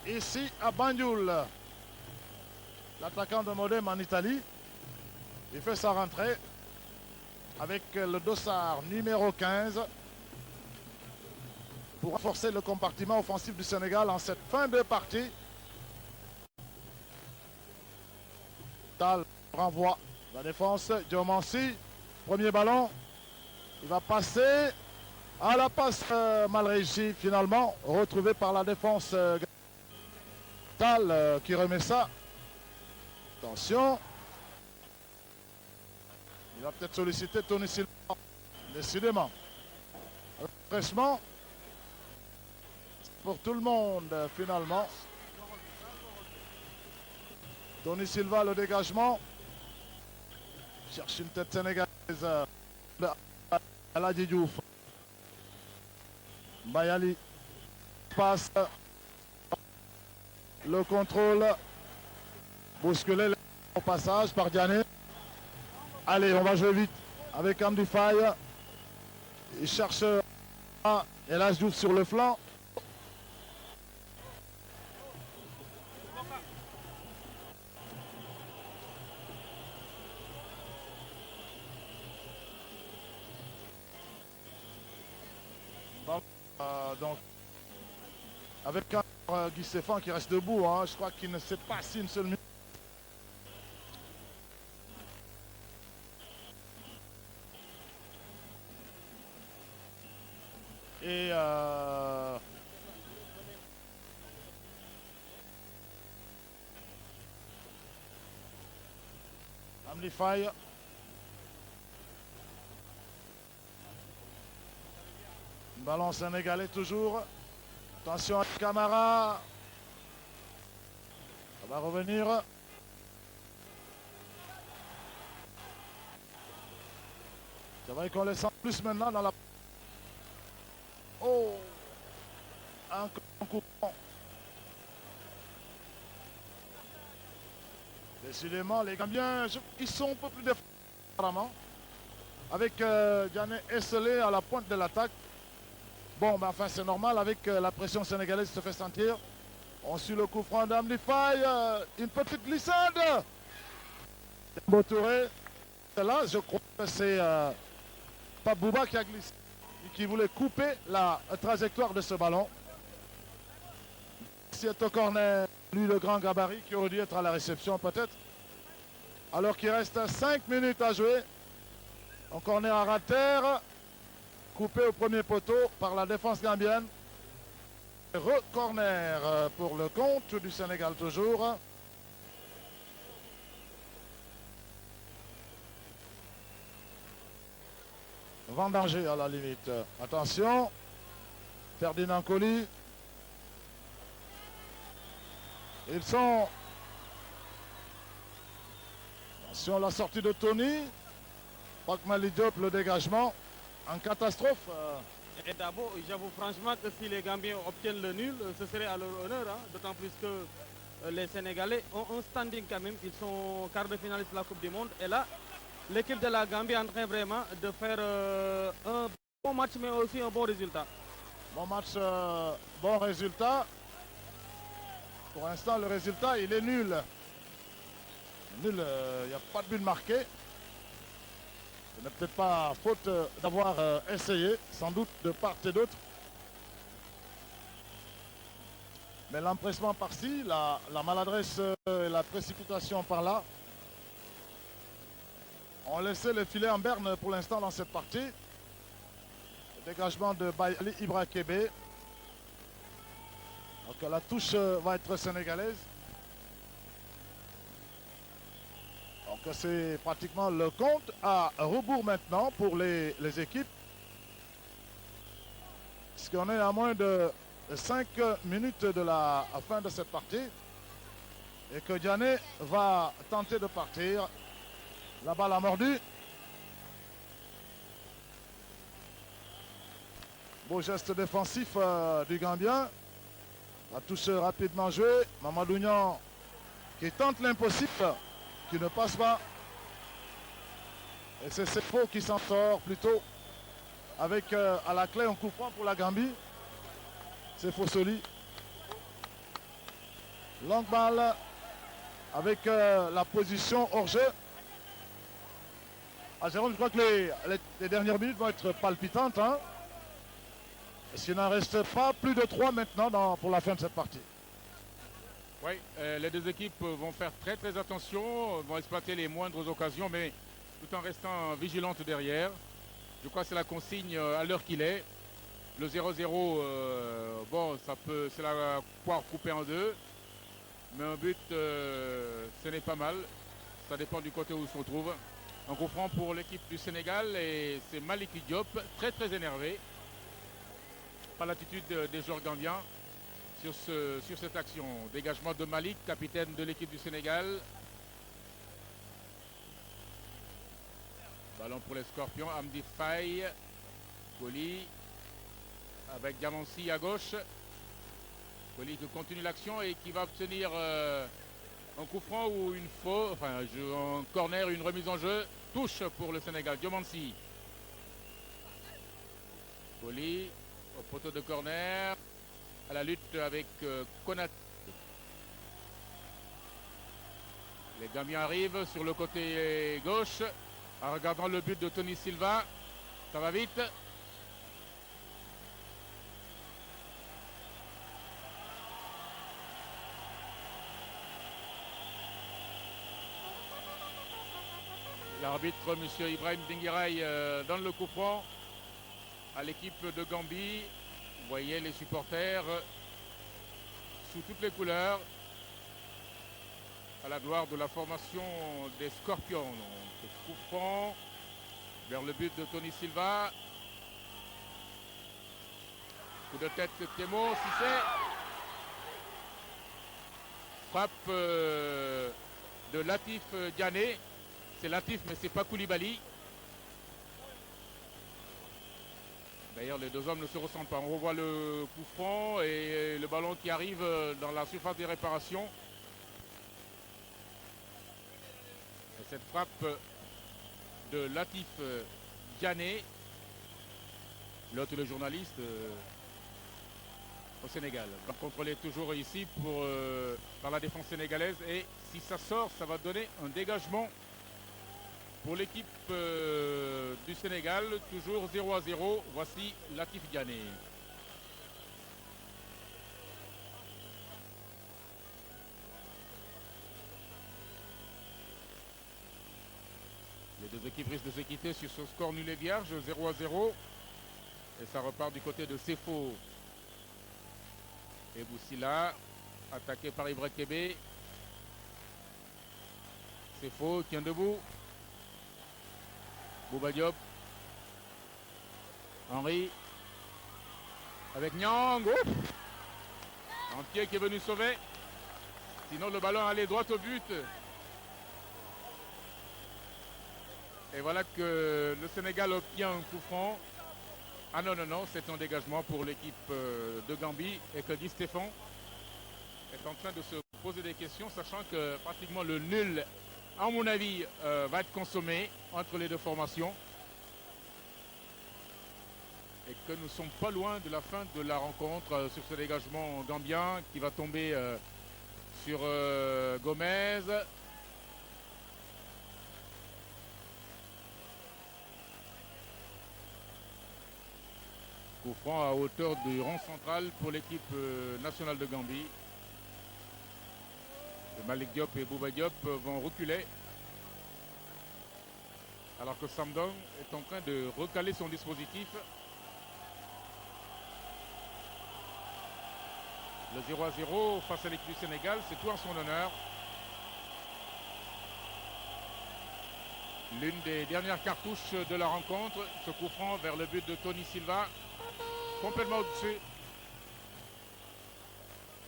Ici à Banjul. L'attaquant de Modem en Italie. Il fait sa rentrée avec le dossard numéro 15 pour renforcer le compartiment offensif du Sénégal en cette fin de partie. Tal renvoie la défense. Diomansy, premier ballon. Il va passer à la passe mal réussie finalement, retrouvé par la défense. Tal qui remet ça. Attention. Il va peut-être solliciter Tony Silva. Décidément. Fraîchement. Pour tout le monde finalement. Tony Silva, le dégagement. Cherche une tête sénégalaise. El Hadji Diouf. Bayali passe. Le contrôle. Bousculé au passage par Diané. Allez, on va jouer vite avec Amdi Faye. Il cherche El Hadji Diouf sur le flanc. Donc, avec Guy Stéphane qui reste debout, hein, je crois qu'il ne s'est pas assis une seule minute. Et Amdi Faye. Ballon sénégalais toujours. Attention à Camara. Ça va revenir. C'est vrai qu'on les sent plus maintenant dans la... Oh, un coup. Décidément, les Gambiens, ils sont un peu plus défensifs apparemment. Avec Diané esselé à la pointe de l'attaque. Bon, ben enfin, c'est normal, avec la pression sénégalaise se fait sentir. On suit le coup franc d'Amdi Faye. Une petite glissade. Dembo Touré. Là, je crois que c'est Pape Bouba qui a glissé. Qui voulait couper la trajectoire de ce ballon. C'est au corner, lui le grand gabarit qui aurait dû être à la réception peut-être. Alors qu'il reste 5 minutes à jouer. Un corner à ras de terre. Coupé au premier poteau par la défense gambienne. Re-corner pour le compte du Sénégal toujours. Vendanger à la limite. Attention. Ferdinand Coly. Ils sont... Attention, la sortie de Tony. Pak Mali Diop, le dégagement. En catastrophe. Et d'abord, j'avoue franchement que si les Gambiens obtiennent le nul, ce serait à leur honneur, hein, d'autant plus que les Sénégalais ont un standing quand même. Ils sont quart de finaliste de la Coupe du Monde. Et là, l'équipe de la Gambie est en train vraiment de faire un bon match, mais aussi un bon résultat. Bon match, bon résultat. Pour l'instant, le résultat, il est nul. Nul, il n'y a pas de but marqué. Ce n'est peut-être pas faute d'avoir essayé, sans doute de part et d'autre. Mais l'empressement par-ci, la maladresse et la précipitation par-là ont laissé le filet en berne pour l'instant dans cette partie. Le dégagement de Bayali Ibra Kébé. Donc la touche va être sénégalaise. Donc c'est pratiquement le compte à rebours maintenant pour les équipes. Puisqu'on est à moins de 5 minutes de la fin de cette partie. Et que Diané va tenter de partir. La balle a mordu. Beau geste défensif du Gambien. La touche rapidement jouée. Mamadou Niang qui tente l'impossible, qui ne passe pas. Et c'est Sefo qui s'en sort plutôt. Avec à la clé un coup franc pour la Gambie. Sefo Soli. Longue balle avec la position hors jeu. Ah, Jérôme, je crois que les dernières minutes vont être palpitantes. Hein. S'il n'en reste pas plus de 3 maintenant pour la fin de cette partie. Oui, les deux équipes vont faire très très attention, vont exploiter les moindres occasions, mais tout en restant vigilantes derrière. Je crois que c'est la consigne à l'heure qu'il est. Le 0-0, bon, c'est la poire coupée en deux. Mais un but, ce n'est pas mal. Ça dépend du côté où il se retrouve. Un coup franc pour l'équipe du Sénégal et c'est Maliki Diop, très très énervé par l'attitude des joueurs gambiens sur cette action. Dégagement de Malik, capitaine de l'équipe du Sénégal. Ballon pour les Scorpions, Amdi Faye, Koli avec Diamansi à gauche. Koli qui continue l'action et qui va obtenir un coup franc ou une faute, enfin un corner, une remise en jeu. Touche pour le Sénégal, Diamansi. Koli au poteau de corner, à la lutte avec Konaté. Les Gambiens arrivent sur le côté gauche en regardant le but de Tony Silva. Ça va vite. L'arbitre, M. Ibrahim Dinguiraï, donne le coup franc à l'équipe de Gambie. Vous voyez les supporters sous toutes les couleurs à la gloire de la formation des Scorpions. Donc, coup franc vers le but de Tony Silva. Coup de tête de Temo, Cissé. Frappe de Latif Diané. C'est Latif, mais c'est pas Koulibaly. D'ailleurs, les deux hommes ne se ressemblent pas. On revoit le coup franc et le ballon qui arrive dans la surface des réparations. Et cette frappe de Latif Diané, l'autre le journaliste au Sénégal. Va contrôler toujours ici par la défense sénégalaise. Et si ça sort, ça va donner un dégagement pour l'équipe du Sénégal, toujours 0-0, voici Latif Diané. Les deux équipes risquent de se quitter sur ce score nul et vierge, 0-0. Et ça repart du côté de Sefo. Et Boussila, attaqué par Ibra Kébé. Sefo tient debout. Bouba Diop. Henri. Avec Niang. Entier qui est venu sauver. Sinon, le ballon allait droit au but. Et voilà que le Sénégal obtient un coup franc. Ah non, non, non, c'est un dégagement pour l'équipe de Gambie et que Guy Stéphane est en train de se poser des questions, sachant que pratiquement le nul, à mon avis, va être consommé entre les deux formations. Et que nous ne sommes pas loin de la fin de la rencontre sur ce dégagement gambien qui va tomber sur Gomez. Coup franc à hauteur du rond central pour l'équipe nationale de Gambie. Et Malik Diop et Bouba Diop vont reculer. Alors que Samdong est en train de recaler son dispositif. Le 0-0 face à l'équipe du Sénégal, c'est tout en son honneur. L'une des dernières cartouches de la rencontre, ce coup franc vers le but de Tony Silva. Complètement au-dessus.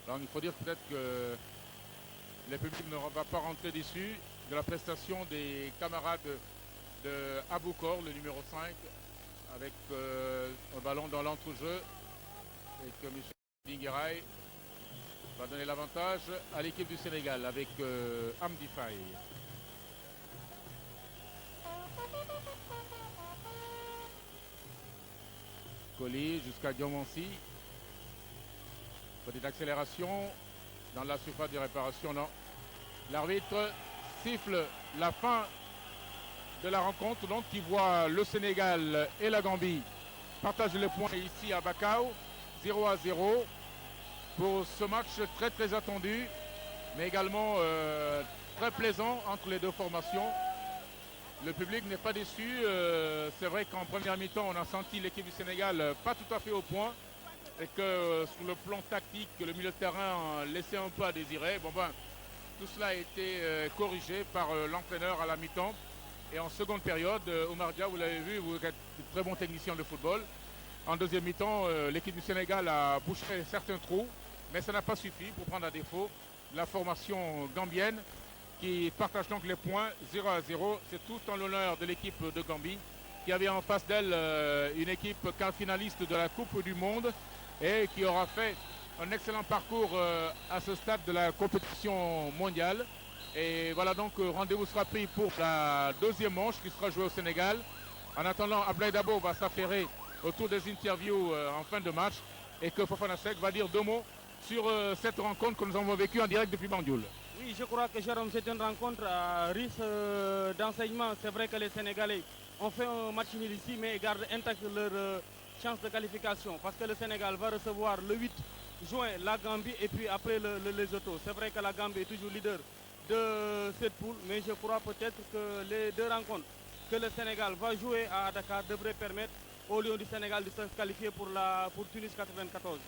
Donc il faut dire peut-être que le public ne va pas rentrer déçu de la prestation des camarades de Aboukor, le numéro 5, avec un ballon dans l'entrejeu et que M. Dingueray va donner l'avantage à l'équipe du Sénégal avec Amdi Faye. Colli jusqu'à Diamansi. Petite accélération dans la surface de réparation, non. L'arbitre siffle la fin de la rencontre, donc qui voit le Sénégal et la Gambie partager les points ici à Bakau, 0-0 pour ce match très très attendu, mais également très plaisant entre les deux formations. Le public n'est pas déçu. C'est vrai qu'en première mi-temps, on a senti l'équipe du Sénégal pas tout à fait au point et que sur le plan tactique, le milieu de terrain laissait un peu à désirer. Bon ben, tout cela a été corrigé par l'entraîneur à la mi-temps. Et en seconde période, Omar Dia, vous l'avez vu, vous êtes très bon technicien de football. En deuxième mi-temps, l'équipe du Sénégal a bouché certains trous, mais ça n'a pas suffi pour prendre à défaut la formation gambienne qui partage donc les points 0-0. C'est tout en l'honneur de l'équipe de Gambie qui avait en face d'elle une équipe quart finaliste de la Coupe du Monde et qui aura fait un excellent parcours à ce stade de la compétition mondiale. Et voilà donc rendez-vous sera pris pour la deuxième manche qui sera jouée au Sénégal. En attendant, Ablaye Dabo va s'affairer autour des interviews en fin de match et que Fofana Seck va dire 2 mots sur cette rencontre que nous avons vécue en direct depuis Banjul. Oui, je crois que Jérôme, c'est une rencontre à risque d'enseignement. C'est vrai que les Sénégalais ont fait un match nul ici, mais gardent intact leur chance de qualification. Parce que le Sénégal va recevoir le 8 juin la Gambie et puis après le Lesotho. C'est vrai que la Gambie est toujours leader de cette poule, mais je crois peut-être que les deux rencontres que le Sénégal va jouer à Dakar devraient permettre aux Lions du Sénégal de se qualifier pour Tunis 94.